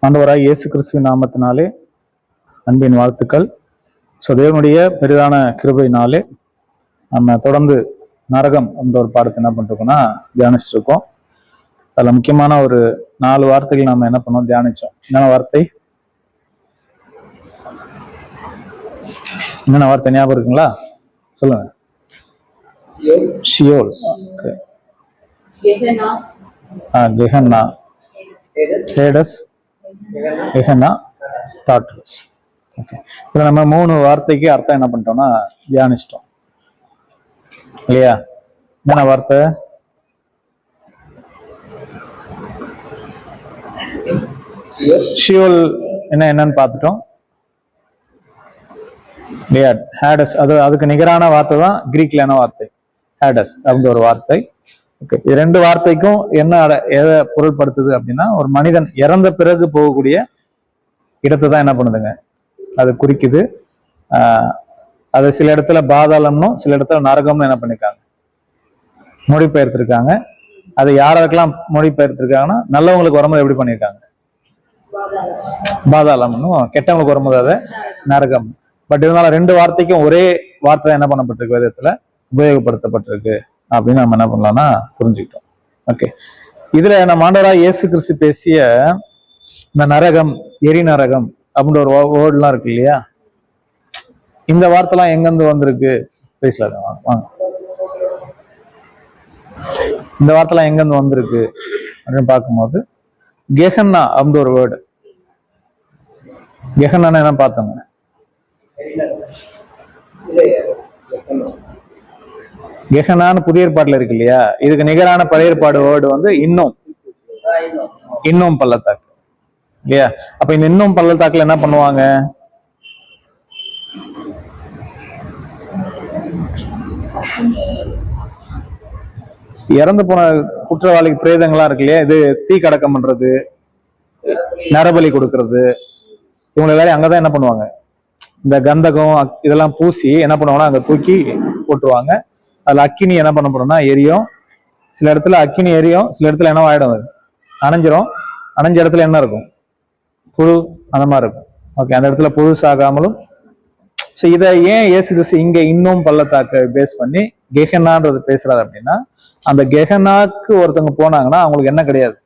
ஆண்டவராய் இயேசு கிறிஸ்துவின் நாமத்தினாலே அன்பின் வாழ்த்துக்கள். ஸோ தேவனுடைய பெரிதான கிருபையினாலே நம்ம தொடர்ந்து நரகம் என்ற ஒரு பாடத்தை என்ன பண்ணிருக்கோம்னா தியானிச்சுட்டு இருக்கோம். அதில் முக்கியமான ஒரு 4 வார்த்தைகள் நம்ம என்ன பண்ணோம், தியானிச்சோம். என்னென்ன வார்த்தை ஞாபகம் இருக்குங்களா? சொல்லுங்க. Sheol, Gehenna, Hades, Gehenna, Tartarus. Okay, இதுல நம்ம 3 வார்த்தைக்கு அர்த்தம் என்ன பண்ணிட்டோம்னா தியானிச்சிட்டோம் இல்லையா? என்ன வார்த்தை? ஷியோல் என்னன்னு பார்த்துட்டோம் இல்லையா? ஹேடஸ், அதுக்கு நிகரான வார்த்தை தான் கிரீக்ல என்ன வார்த்தை? ஹேடஸ் அப்படின்ற ஒரு வார்த்தை. ஓகே, இது 2 வார்த்தைக்கும் என்ன எதை பொருள்படுத்துது அப்படின்னா, ஒரு மனிதன் இறந்த பிறகு போகக்கூடிய இடத்தை தான் என்ன பண்ணுதுங்க அது குறிக்குது. அது சில இடத்துல பாதாளம்னும் சில இடத்துல நரகம்னு என்ன பண்ணிருக்காங்க மொழிபெயர்த்திருக்காங்க. அது யாருக்கெல்லாம் மொழிபெயர்த்திருக்காங்கன்னா, நல்லவங்களுக்கு வரும்போது எப்படி பண்ணியிருக்காங்க பாதாளம்னும், கெட்டவங்களுக்கு வரும்போது அதை நரகம். பட் இதனால 2 வார்த்தைக்கும் ஒரே வார்த்தை என்ன பண்ணப்பட்டிருக்கு, விதத்துல உபயோகப்படுத்தப்பட்டிருக்கு அப்படின்னு நம்ம என்ன பண்ணலாம்னா புரிஞ்சுக்கிட்டோம். ஓகே, இதுல நம்ம ஆண்டவராய் இயேசு கிறிஸ்து பேசிய இந்த நரகம், எரி நரகம் அப்படின்ற ஒரு வேர்ட்லாம் இருக்கு இல்லையா? இந்த வார்த்தைலாம் எங்கிருந்து வந்திருக்கு பேசல வாங்க. இந்த வார்த்தைலாம் எங்கிருந்து வந்திருக்கு அப்படின்னு பார்க்கும்போது, கெஹன்னா அப்படின்ற ஒரு வேர்டு. கெஹன்னா என்ன பார்த்தோங்க? கெஹனான்னு புதிய ஏற்பாடுல இருக்கு இல்லையா? இதுக்கு நிகரான பழைய ஏற்பாடு வேர்டு வந்து இன்னும் பள்ளத்தாக்கு இல்லையா? அப்ப இந்த இன்னும் பள்ளத்தாக்குல என்ன பண்ணுவாங்க? இறந்து போன குற்றவாளிக்கு பிரேதங்களா இருக்கு இல்லையா? இது தீ கடக்கம் பண்றது, நரபலி கொடுக்கறது, இவங்க எல்லாரும் அங்கதான் என்ன பண்ணுவாங்க, இந்த கந்தகம் இதெல்லாம் பூசி என்ன பண்ணுவாங்கன்னா அங்க தூக்கி போட்டுருவாங்க. அதுல அக்கினி என்ன பண்ணப்படும்னா எரியும். சில இடத்துல அக்கினி எரியும், சில இடத்துல என்ன ஆயிடும், அணைஞ்சிரும். அணைஞ்ச இடத்துல என்ன இருக்கும், புழு அந்த மாதிரி இருக்கும். ஓகே, அந்த இடத்துல புழு சாகாமலும். ஸோ இதை ஏன் இயேசு கிறிஸ்து இங்க இன்னும் பள்ளத்தாக்க பேஸ் பண்ணி கெஹன்னான்றது பேசுறாரு அப்படின்னா, அந்த கெஹன்னாக்கு ஒருத்தவங்க போனாங்கன்னா அவங்களுக்கு என்ன கிடையாது,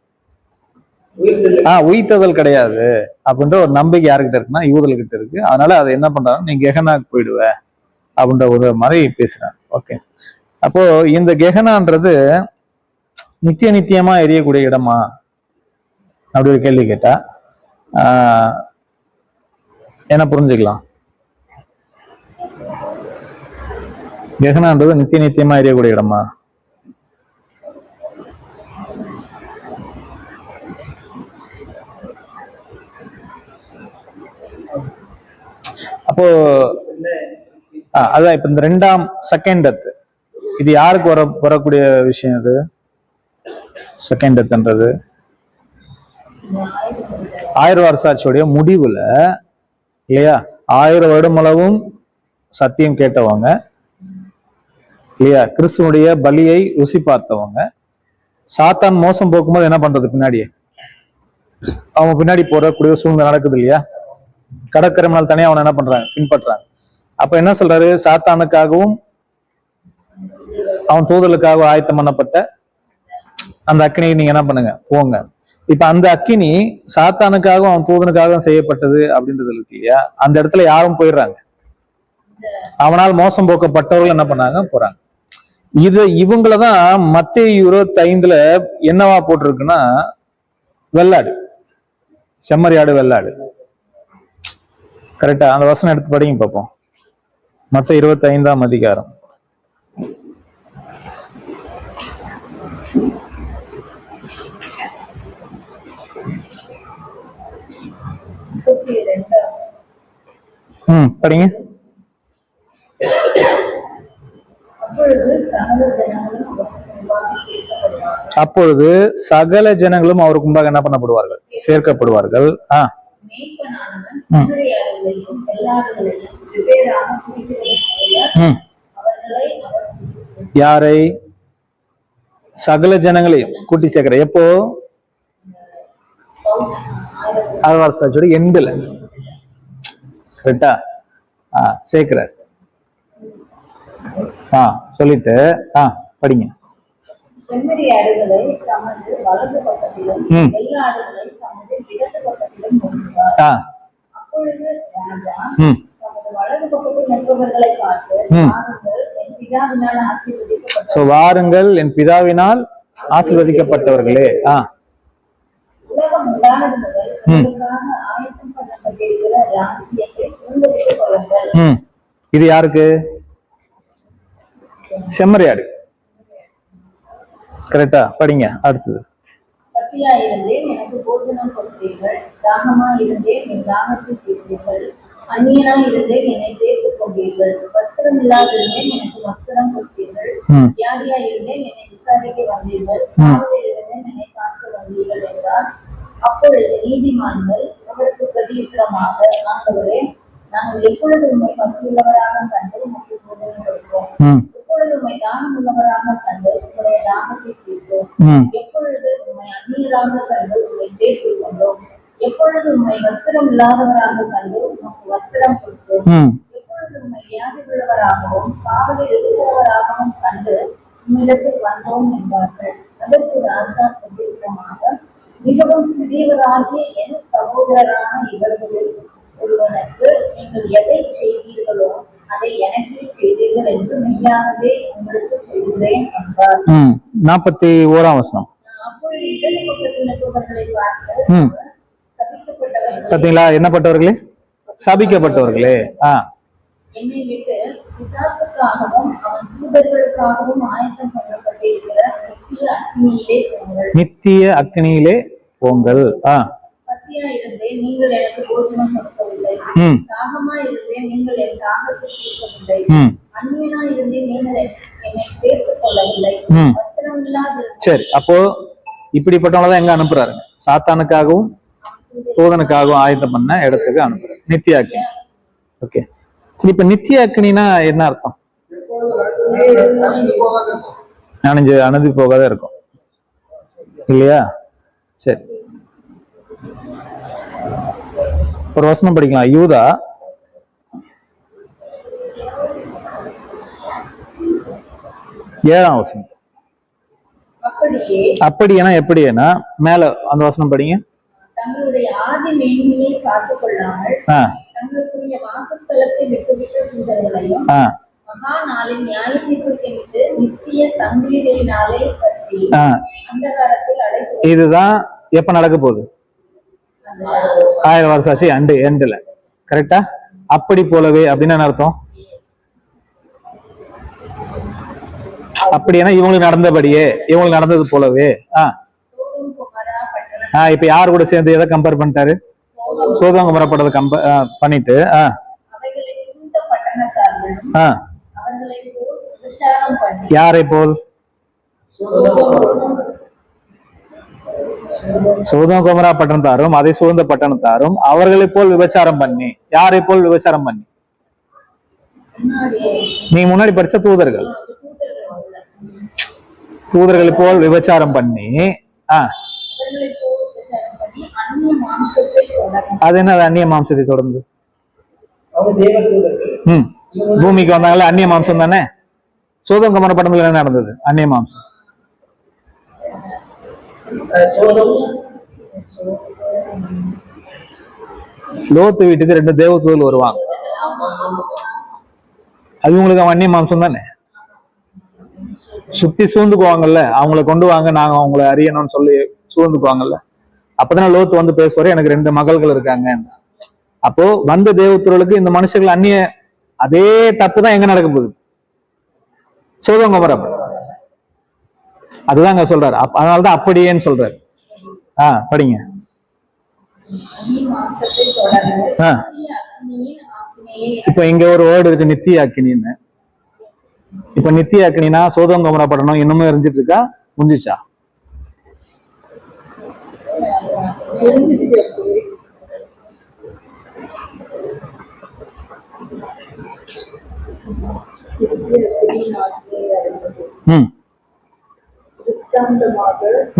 உயிர்த்ததல் கிடையாது அப்படின்ற ஒரு நம்பிக்கை யாருக்கிட்ட இருக்குன்னா யூதர்கிட்ட இருக்கு. அதனால அதை என்ன பண்றாங்க, நீ கெஹன்னாக்கு போயிடுவ அப்படின்ற ஒரு மாதிரி பேசுறாங்க. ஓகே, அப்போ இந்த கெஹன்னான்றது நித்தியமா எரியக்கூடிய இடமா அப்படி ஒரு கேள்வி கேட்டா என்ன புரிஞ்சுக்கலாம்? கெஹன்னான்றது நித்தியமா எரியக்கூடிய இடமா? அப்போ அதான் இப்ப இந்த 2ஆம் செகண்ட் டெத், இது யாருக்கு வரக்கூடிய விஷயம்? இது செகண்ட் டெத்ன்றது 1000 வருஷாட்சியோடைய முடிவுல இல்லையா? 1000 வருடமளவும் சத்தியம் கேட்டவங்க இல்லையா? கிறிஸ்துவனுடைய பலியை ருசி பார்த்தவங்க, சாத்தான் மோசம் போக்கும்போது என்ன பண்றது, பின்னாடியே அவங்க பின்னாடி போறக்கூடிய சூழ்நிலை நடக்குது இல்லையா? கடற்கரைமனால் தனியா அவனை என்ன பண்றாங்க, பின்பற்றாங்க. அப்ப என்ன சொல்றாரு, சாத்தானுக்காகவும் அவன் தூதலுக்காக ஆயத்தம் பண்ணப்பட்ட அந்த அக்கினியை நீங்க என்ன பண்ணுங்க, போங்க. இப்ப அந்த அக்கினி சாத்தானுக்காகவும் அவன் தூதனுக்காகவும் செய்யப்பட்டது அப்படின்றது இருக்கு இல்லையா? அந்த இடத்துல யாரும் போயிடுறாங்க, அவனால் மோசம் போக்கப்பட்டவர்கள் என்ன பண்ணாங்க, போறாங்க. இவங்களதான் மத்தேயு 25 என்னவா போட்டிருக்குன்னா, வெள்ளாடு, செம்மறியாடு, வெள்ளாடு. கரெக்டா? அந்த வசனம் எடுத்து படிங்க பார்ப்போம். மத்தேயு 25ஆம் அதிகாரம். படிங்க. அப்பொழுது சகல ஜனங்களும் அவருக்கு முன்பாக என்ன பண்ணப்படுவார்கள், சேர்க்கப்படுவார்கள். யாரை? சகல ஜனங்களையும் கூட்டி சேர்க்கிற. எப்போ? ஆயிரம் வருஷம் ஆட்சியோட எண்டுல. கரெக்டா? சேர்க்கிறார். சொல்லிட்டு படிங்க. செம்மறி ஆடுகளை தமது வலது பக்கத்திலும் வெள்ளை ஆடுகளை தமது இடது பக்கத்திலும் நிறுத்துவார். அப்பொழுது ராஜா தமது வலது பக்கத்தில் நிற்பவர்களை பார்த்து, வாருங்கள் என் பிதாவினால் ஆசீர்வதிக்கப்பட்டவர்களே. உலகம் உண்டானது முதல் உங்களுக்காக ஆயத்தம் பண்ணப்பட்டிருக்கிற ராஜ்யத்தை சுதந்தரித்துக் கொள்ளுங்கள். இது யாருக்கு? செம்மறியாடு. கரெக்டா? படிங்க அடுத்தது. பசியா இருந்தேன், எனக்கு போஜனம் கொடுத்தீர்கள். தாகமா இருந்தேன், என் தாகத்தை தீர்த்தீர்கள். அந்நியனா இருந்தேன், என்னை சேர்த்துக் கொண்டீர்கள். வஸ்திரம் இல்லாதிருந்தேன், எனக்கு வஸ்திரம் கொடுத்தீர்கள். வியாதியா இருந்தேன், என்னை விசாரிக்க வந்தீர்கள். காவலில் இருந்தேன், என்னை காக்க வந்தீர்கள் என்றார். அப்பொழுது நீதிமான்கள் அவருக்கு பிரதியுத்தரமாக, ஆண்டவரே, நாங்கள் எப்பொழுது உண்மை பசியுள்ளவராக கண்டு உமக்கு போஜனம் கொடுப்போம்? எப்பொழுது உண்மை தாகம் உள்ளவராக கண்டு உங்களுடைய தாகத்தை தீர்த்தோம்? எப்பொழுது உண்மை அந்நியராக கண்டு உண்மை சேர்த்துக் கொண்டோம்? எப்பொழுது உண்மை வஸ்திரம் இல்லாதவராக கண்டு உமக்கு வஸ்திரம் கொடுத்தோம்? எப்பொழுது உண்மை வியாதி உள்ளவராகவும் காவலில் இருக்கிறவராகவும் கண்டு உம்மிடத்தில் வந்தோம் என்பார்கள். அதற்கு ராஜா பிரதியுத்தரமாக, மிகவும் சிறியவராகிய என் சகோதரரான இவர்களில் ஒருவனுக்கு நீங்கள் எதை செய்தீர்களோ அதை எனக்கே செய்தீர்கள் என்று மெய்யாகவே உங்களுக்கு சொல்கிறேன் என்றார். 41ஆம் வசனம். அப்பொழுது இடது பக்கத்தில் நிற்பவர்களை பார்த்து, பாத்தீங்களா? என்னப்பட்டவர்களே? சபிக்கப்பட்டவர்களே. என்னை விட்டு பிசாசுக்காகவும் அவன் தூதர்களுக்காகவும் ஆயத்தம் பண்ணப்பட்டிருக்கிற நித்திய அக்னியிலே போங்கள். நித்திய அக்னியிலே போங்கள். பசியா இருந்தேன், நீங்கள் எனக்கு போஜனம் கொடுக்கவில்லை. தாகமா இருந்தேன், நீங்கள் என் தாகத்தை தீர்க்கவில்லை. அந்நியனா இருந்தேன், நீங்கள் என்னை சேர்த்துக் கொள்ளவில்லை. வஸ்திரம் இல்லாத. சரி, அப்போ இப்படிப்பட்டவங்களதான் எங்க அனுப்புறாரு? சாத்தானுக்காகவும் தூதனுக்காகவும் ஆயத்தம் பண்ண இடத்துக்கு அனுப்புறாரு. நித்திய அக்னி. ஓகே, சரி. இப்ப நித்திய அக்னினா என்ன அர்த்தம்? அணைஞ்சு போகாத இருக்கும் இல்லையா? சரி, ஒரு வசனம் படிக்கலாம். யூதா 7ஆம் வசனம். அப்படின்னா எப்படின்னா மேல அந்த வசனம் படிங்க. தங்களுடைய ஆதி மேன்மையை காத்துக் கொள்ளாமல் தங்களுக்குரிய வாசஸ்தலத்தை விட்டுவிட்ட தூதர்களையும் மகா நாளின் நியாயத்தீர்ப்புக்கென்று நித்திய சங்கிலிகளினாலே கட்டி அந்தகாரத்தில் அடைத்து. இதுதான் எப்ப நடக்க போகுது? 1000 வருஷம் ஆச்சு எண்டுல. கரெக்டா? அப்படி போலவே அப்படின்னு அர்த்தம். அப்படின்னா இவங்களுக்கு நடந்தபடியே, இவங்களுக்கு நடந்தது போலவே. இப்ப யாரு கூட சேர்ந்து எதை கம்பேர் பண்ணிட்டாரு? சோதோம் குமரா பட்டத்தை பண்ணிட்டு யாரை போல்? சோதோம் குமரா பட்டணத்தாரும் அதை சூழ்ந்த பட்டணத்தாரும் அவர்களை போல் விபச்சாரம் பண்ணி. யாரை போல் விபச்சாரம் பண்ணி? நீ முன்னாடி படிச்ச தூதர்கள். தூதர்களை போல் விபச்சாரம் பண்ணி. அது என்ன? அந்நிய மாம்சத்தை தொடர்ந்து பூமிக்கு வந்தாங்கல்ல, அந்நிய மாம்சம் தானே. சோதோம் குமரா பட்டணத்துல என்ன நடந்தது? அந்நிய மாம்சம். லோத்து வீட்டுக்கு 2 தேவதூதர்கள் வருவாங்க. அது உங்களுக்கு அந்நிய மாம்சம் தானே. சுத்தி சூழ்ந்துக்குவாங்கல்ல, அவங்களை கொண்டு வாங்க, நாங்க அவங்களை அறியணும்னு சொல்லி சூழ்ந்துக்குவாங்கல்ல. அப்பதானே லோத்து வந்து பேசுவாரு, எனக்கு 2 மகள்கள் இருக்காங்க. அப்போ வந்த தேவதூதர்களுக்கு இந்த மனுஷர்கள் அந்நிய அதே தப்பு தான் எங்க நடக்க போகுது? சோதோம் குமரா. அதுதாங்க சொல்றாரு. அதனாலதான் அப்படியேன்னு சொல்றாரு. படிங்க. இப்ப இங்க ஒரு வேர்டு இருக்கு, நித்திய அக்னின்னு. இப்ப நித்திய அக்னினா சோதோம் குமரா பட்டணம் இன்னமும் எரிஞ்சிட்டு இருக்கா? முடிஞ்சிச்சா?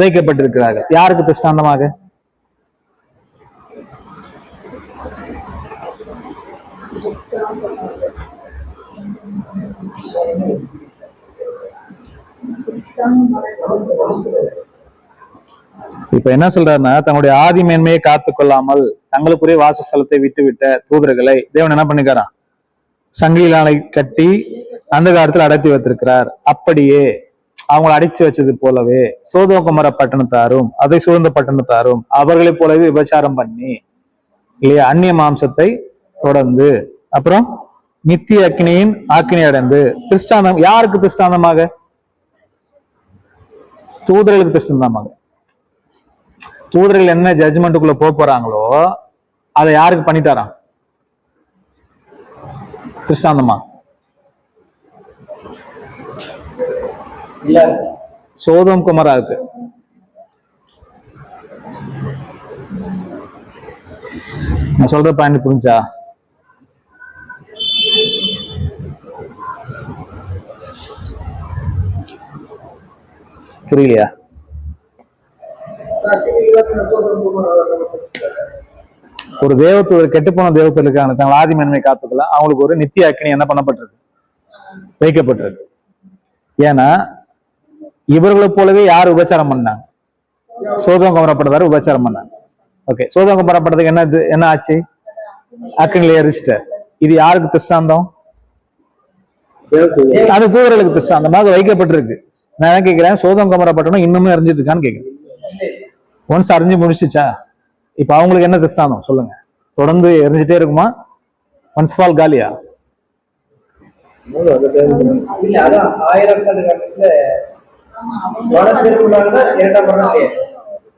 வைக்கப்பட்டிருக்கிறார்கள். யாருக்கு திஷ்டாந்தமாக? இப்ப என்ன சொல்றாருன்னா, தங்களுடைய ஆதி மேன்மையை காத்து கொள்ளாமல் தங்களுக்குரிய வாசஸ்தலத்தை விட்டு விட்ட தூதர்களை தேவன் என்ன பண்ணிக்காராம்? சங்கிலாலை கட்டி அந்த காலத்துல அடைத்து வைத்திருக்கிறார். அப்படியே அவங்களை அடைச்சு வச்சது போலவே சோதோம் குமர பட்டணத்தாரும் அதை சூழ்ந்த பட்டணத்தாரும் அவர்களைப் போலவே விபச்சாரம் பண்ணி இல்லையா அந்நிய மாம்சத்தை தொடர்ந்து அப்புறம் நித்திய அக்கினியின் ஆக்கினி அடைந்து திருஷ்டாந்தம் யாருக்கு திருஷ்டாந்தமாக? தூதர்களுக்கு திருஷ்டாந்தமாக. தூதர்கள் என்ன ஜட்ஜ்மெண்ட்டுக்குள்ள போறாங்களோ அதை யாருக்கு பண்ணிட்டாராம்? திருஷ்டாந்தமா சோதோம் குமராவுக்கு. நான் சொல்ற பாயிண்ட் புரிஞ்சா? புரியலையா? ஒரு தேவத்தூர் கெட்டு போன தேவத்தூர் இருக்காங்க, தங்கள் ஆதி மேன்மை காத்துக்கலாம், அவங்களுக்கு ஒரு நித்திய அக்கினி என்ன பண்ணப்பட்டிருக்கு? வைக்கப்பட்டிருக்கு. ஏன்னா இவர்களை போலவே யார் உபச்சாரம் பண்ணாங்க? சோதோம் குமரப்பட்டதாரு உபச்சாரம் பண்ணாங்க. ஓகே, சோதோம் குமரப்பட்டதுக்கு என்ன ஆச்சு? அக்கினில எரிச்சிட்ட. இது யாருக்கு திருஷ்டாந்தம்? அது தூதர்களுக்கு திருஷ்டாந்தமாக வைக்கப்பட்டிருக்கு. நான் என்ன கேட்கிறேன், சோதோம் குமரப்பட்டனும் இன்னுமே எரிஞ்சிட்டு இருக்கான்னு கேட்கிறேன். ஒன்ஸ் அறிஞ்சு முடிச்சுச்சா? இப்ப அவங்களுக்கு என்ன திருஷ்டாந்தம் சொல்லுங்க? தொடர்ந்து எரிஞ்சிட்டே இருக்குமா? ஒன்ஸ் ஃபால் காலியா?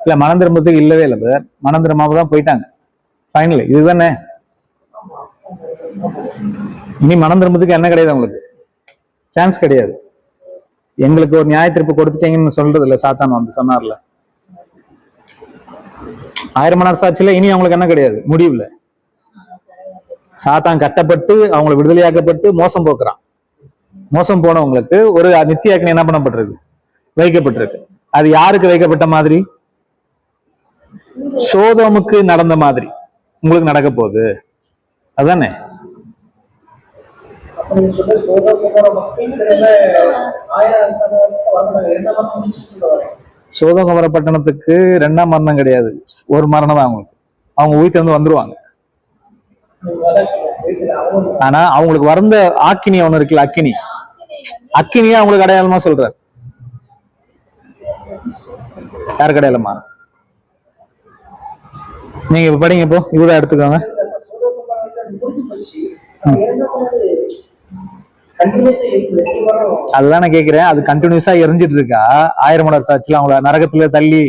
இல்ல, மனம் திரும்பத்துக்கு இல்லவே இல்லை பிரதர். மனம் திரும்பாம தான் போயிட்டாங்க. ஃபைனல் இதுதானே. இனி மனம் திரும்பத்துக்கு என்ன கிடையாது, உங்களுக்கு சான்ஸ் கிடையாது. எங்களுக்கு ஒரு நியாய தீர்ப்பு கொடுத்துட்டீங்கன்னு சொல்றது இல்ல, சாத்தான் வந்து சொன்னார்ல 1000 மணி நேரம் சாட்சியில. இனி அவங்களுக்கு என்ன கிடையாது, முடிவுல. சாத்தான் கட்டப்பட்டு அவங்களை விடுதலையாக்கப்பட்டு மோசம் போக்குறான். மோசம் போனவங்களுக்கு ஒரு நித்திய அக்னி என்ன பண்ணப்பட்டிருக்கு? வைக்கப்பட்டிருக்கு. அது யாருக்கு வைக்கப்பட்ட மாதிரி? சோதோமுக்கு நடந்த மாதிரி உங்களுக்கு நடக்க போகுது. அதானே? சோதோம் குமர பட்டணத்துக்கு 2ஆம் மரணம் கிடையாது, ஒரு மரணம் தான் அவங்களுக்கு. அவங்க உயிர்த்து வந்து வந்துருவாங்க. ஆனா அவங்களுக்கு வந்த ஆக்கினி ஒண்ணு இருக்குல்ல, அக்கினி. அக்கினியா அவங்களுக்கு அடையாளமா சொல்றாரு. யாருக்கு அடையாளமா? நீங்க இப்ப படிங்க, இப்போ இவ்வளவு எடுத்துக்கோங்க. அதுதான் நான் கேட்கிறேன், அது கண்டினியூஸா எரிஞ்சிட்டு இருக்கா? 1000 மணி நேரம் சாட்சியில அவங்கள நரகத்துல தள்ளி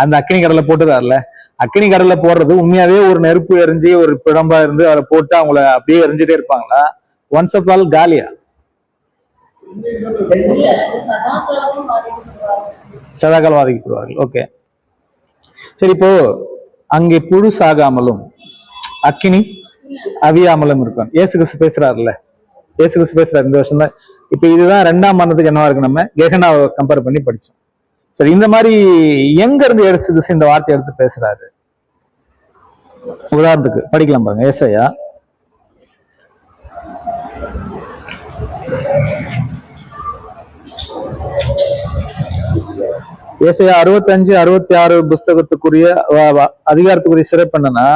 அந்த அக்கினி கடல்ல போட்டுதாருல. அக்கினி கடல்ல போடுறது உண்மையாவே ஒரு நெருப்பு எரிஞ்சு ஒரு பிழம்பா இருந்து அதை போட்டு அவங்கள அப்படியே எரிஞ்சிட்டே இருப்பாங்களா? ஒன்ஸ் ஆஃப் ஆல் காலியா? சதாகாலம் வாதிக்கப்படுவார்கள். ஓகே சரி, இப்போ அங்கே புழு சாகாமலும் அக்கினி அவியாமலும் இருக்கும். இயேசு கிறிஸ்து பேசுறாருல்ல, இயேசு கிறிஸ்து பேசுறாரு இந்த வருஷம் தான். இப்ப இதுதான் 2ஆம் மரணத்துக்கு என்னவா இருக்கு, நம்ம கெகனாவை கம்பேர் பண்ணி படிச்சோம். சரி, இந்த மாதிரி எங்க இருந்து எடுத்து இந்த வார்த்தை எடுத்து பேசுறாரு? உதாரணத்துக்கு படிக்கலாம் பாருங்க. ஏசாயா ஏசாயா 65, 66 புஸ்தகத்துக்குரிய அதிகாரத்துக்குரிய சிறப்பு என்னன்னா,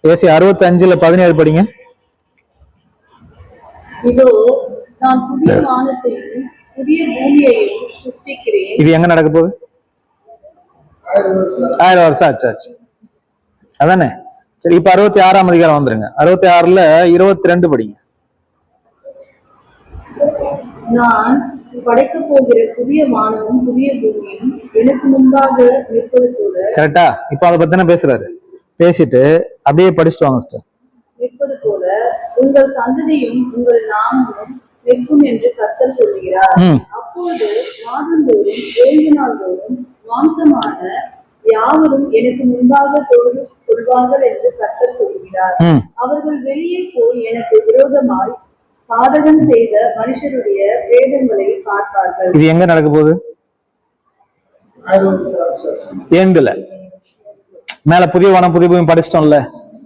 ஏசாயா 65 17 படிங்க. இதோ நான் புதிய வானத்தையும் புதிய பூமியையும் சிருஷ்டிக்கிறேன். இது எங்க நடக்க போகுது? 1000 வருஷம் ஆச்சு. அதானே? சரி, இப்ப 66ஆம் அதிகாரம் வந்துருங்க. 66ல 22 படிங்க. நான் படைக்க போகிற புதிய வானமும் புதிய பூமியும் எனக்கு முன்பாக நிற்பது போல. கரெக்டா? இப்ப அதை பத்தின பேசுறாரு. பேசிட்டு அப்படியே படிச்சுட்டு வாங்க சிஸ்டர். நிற்பது போல உங்கள் சந்ததியும் உங்கள் நாமமும் நிற்கும் என்று கர்த்தர் சொல்லுகிறார். அப்போது மாதந்தோறும் 7 நாள்தோறும் மாம்சமான யாவரும் எனக்கு முன்பாக தொழுது கொள்வார்கள் என்று கர்த்தர் சொல்லுகிறார். அவர்கள் வெளியே போய் எனக்கு விரோதமாய் பாதகம் செய்த மனுஷருடைய வேதங்களை பார்ப்பார்கள். இது எங்க நடக்க போகுது? மேல புதிய வானம் புதிய பூமி படிச்சிட்டோம்ல.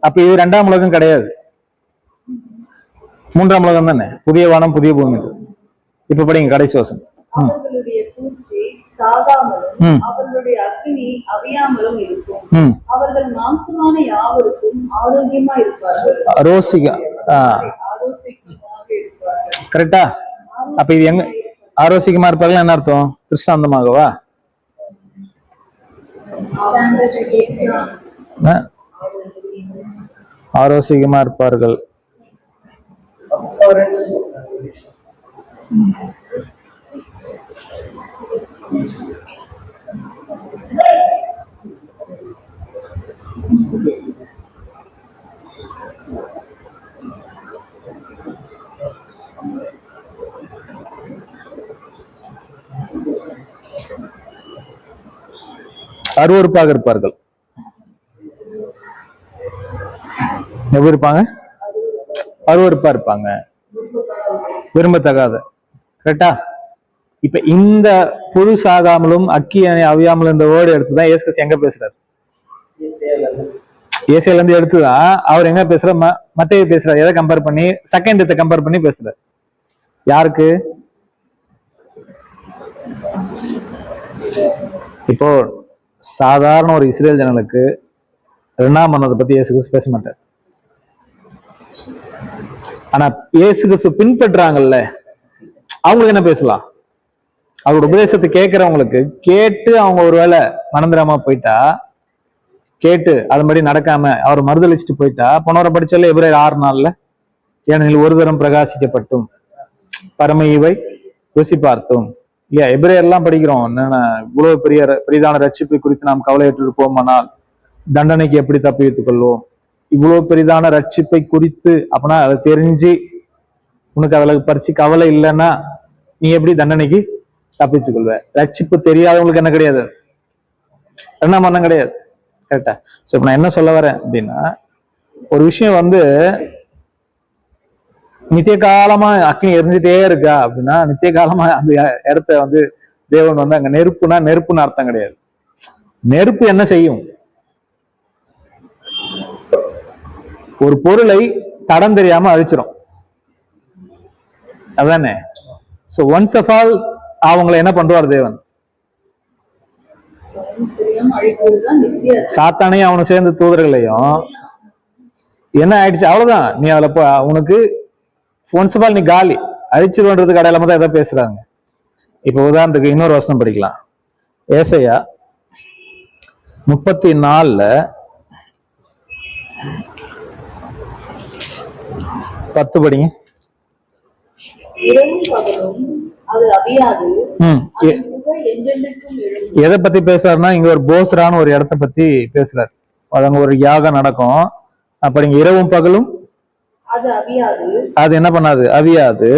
அப்ப இது 2ஆம் உலகம் கிடையாது. மூன்றாம் உலகம் தானே, புதிய வானம் புதிய பூமி. இப்ப படிங்க கடைசி வசனம். அவர்களுடைய பூச்சி சாகாமலும் ம். அவர்களுடைய அக்கினி அவியாமலும் இருக்கும். ம். அவர்கள் மாம்சமான யாவருக்கும் ஆரோக்கியமா இருப்பார்கள். ஆரோக்கியமாக இருப்பார்கள். கரெக்டா? அப்ப இது எங்க ஆரோக்கியமா இருப்பார்கள் என்ன அர்த்தம்? திருஷ்டாந்தமாகவா? ஆரோக்கியமா இருப்பார்கள். அருவருப்பாக இருப்பார்கள். எப்படி இருப்பாங்க? அருவருப்பா இருப்பாங்க, விரும்பத்தகாத. கரெக்டா? இப்ப இந்த புது சாகாமலும் அக்கியனை அவியாமலும் இந்த வேர்டு எடுத்துதான் இயேசு கிறிஸ்து எங்க பேசுறாரு? ஏசியால இருந்து எடுத்துதான் அவர் எங்க பேசுற மத்தேயு பேசுறாரு. எதை கம்பேர் பண்ணி? செகண்ட் கம்பேர் பண்ணி பேசுறாரு. யாருக்கு? இப்போ சாதாரண ஒரு இஸ்ரேல் ஜனங்களுக்கு 2ஆம் மரணத்தை பத்தி இயேசு கிறிஸ்து பேச மாட்டார். ஆனா இயேசு கிறிஸ்து பின்பற்றாங்கல்ல, அவங்களுக்கு என்ன பேசலாம்? அவரோட உபதேசத்தை கேட்கிறவங்களுக்கு, கேட்டு அவங்க ஒருவேளை மனந்திராம போயிட்டா, கேட்டு அதன்படி நடக்காம அவர் மறுதளிச்சுட்டு போயிட்டா, போனவரை படிச்சால எபிரேயர் 6:4, ஏனெனில் ஒரு தரம் பிரகாசிக்கப்பட்டும் பரம ஈவை ருசி பார்த்தோம். இல்லையா? எபிரேயர் எல்லாம் படிக்கிறோம். என்னன்னா இவ்வளவு பெரிதான ரட்சிப்பை குறித்து நாம் கவலையற்று இருப்போமானால் தண்டனைக்கு எப்படி தப்பி வைத்துக் கொள்வோம்? இவ்வளவு பெரிதான ரட்சிப்பை குறித்து அப்படின்னா அதை தெரிஞ்சு உனக்கு அதுல பறிச்சு கவலை இல்லைன்னா நீ எப்படி தண்டனைக்கு தப்பித்துக் கொள்வ? ரட்சிப்பு தெரியாதவங்களுக்கு என்ன கிடையாது? என்ன மரணம் கிடையாது. கரெக்டா? சோ இப்ப நான் என்ன சொல்ல வரேன் அப்படின்னா, ஒரு விஷயம் நித்திய காலமா அக்னி எரிஞ்சுட்டே இருக்கா அப்படின்னா, நித்திய காலமா அந்த இடத்த தேவன் அங்க நெருப்புன்னு அர்த்தம் கிடையாது. நெருப்பு என்ன செய்யும்? ஒரு பொருளை தடம் தெரியாம அழிச்சிரும். அதானே? சோ ஒன்ஸ் ஆஃப் ஆல் அவங்களை என்ன பண்றார் தேவன்? சாத்தானையும் அவனை சேர்ந்த தூதர்களையும் என்ன ஆயிடுச்சு? அவ்வளவுதான். நீ அதுல உனக்கு ஒன்ஸ் ஆஃப் ஆல் நீ காலி, அழிச்சிருவன்றதுக்கு அடையாளமா தான் எதை பேசுறாங்க. இப்ப உதாரணத்துக்கு இன்னொரு வசனம் படிக்கலாம். ஏசாயா 34:10 படிங்க. எதை பத்தி பேசுறாருன்னா, இங்க ஒரு போஸ்ரான்னு ஒரு இடத்த பத்தி பேசுறாரு. அங்க ஒரு யாகம் நடக்கும். அப்ப இங்க இரவும் பகலும் அது என்ன பண்ணாது? அவியாது.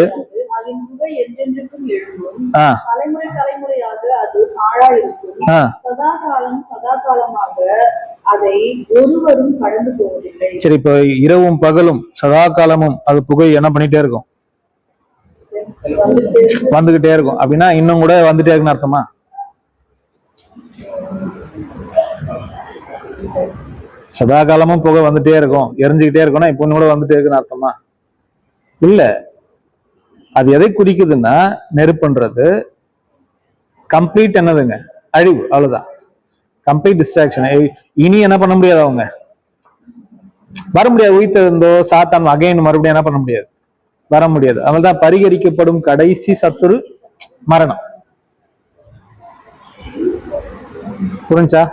சரி, இப்ப இரவும் பகலும் சதா காலமும் அது புகை என்ன பண்ணிட்டே இருக்கும்? வந்துகிட்டே இருக்கும். அப்படின்னா இன்னும் கூட வந்துட்டே இருக்குன்னு அர்த்தமா? சதா காலமும் புகை வந்துட்டே இருக்கும், எரிஞ்சுக்கிட்டே இருக்கும்னா இப்ப கூட வந்துட்டே இருக்குன்னு அர்த்தமா? இல்ல. அது எதை குறிக்குதுன்னா, நெருப்புன்றது கம்ப்ளீட் என்னதுங்க? அழிவு. அவ்வளவுதான். Complete distraction. இனி என்ன பண்ண முடியாது, அவங்க வர முடியாது. உயிர்த்தெழுந்தோ சாத்தான் அகைன் மறுபடியும் என்ன பண்ண முடியாது, வர முடியாது. அவங்கள்தான் பரிகரிக்கப்படும் கடைசி சத்துரு மரணம். புரிஞ்சா?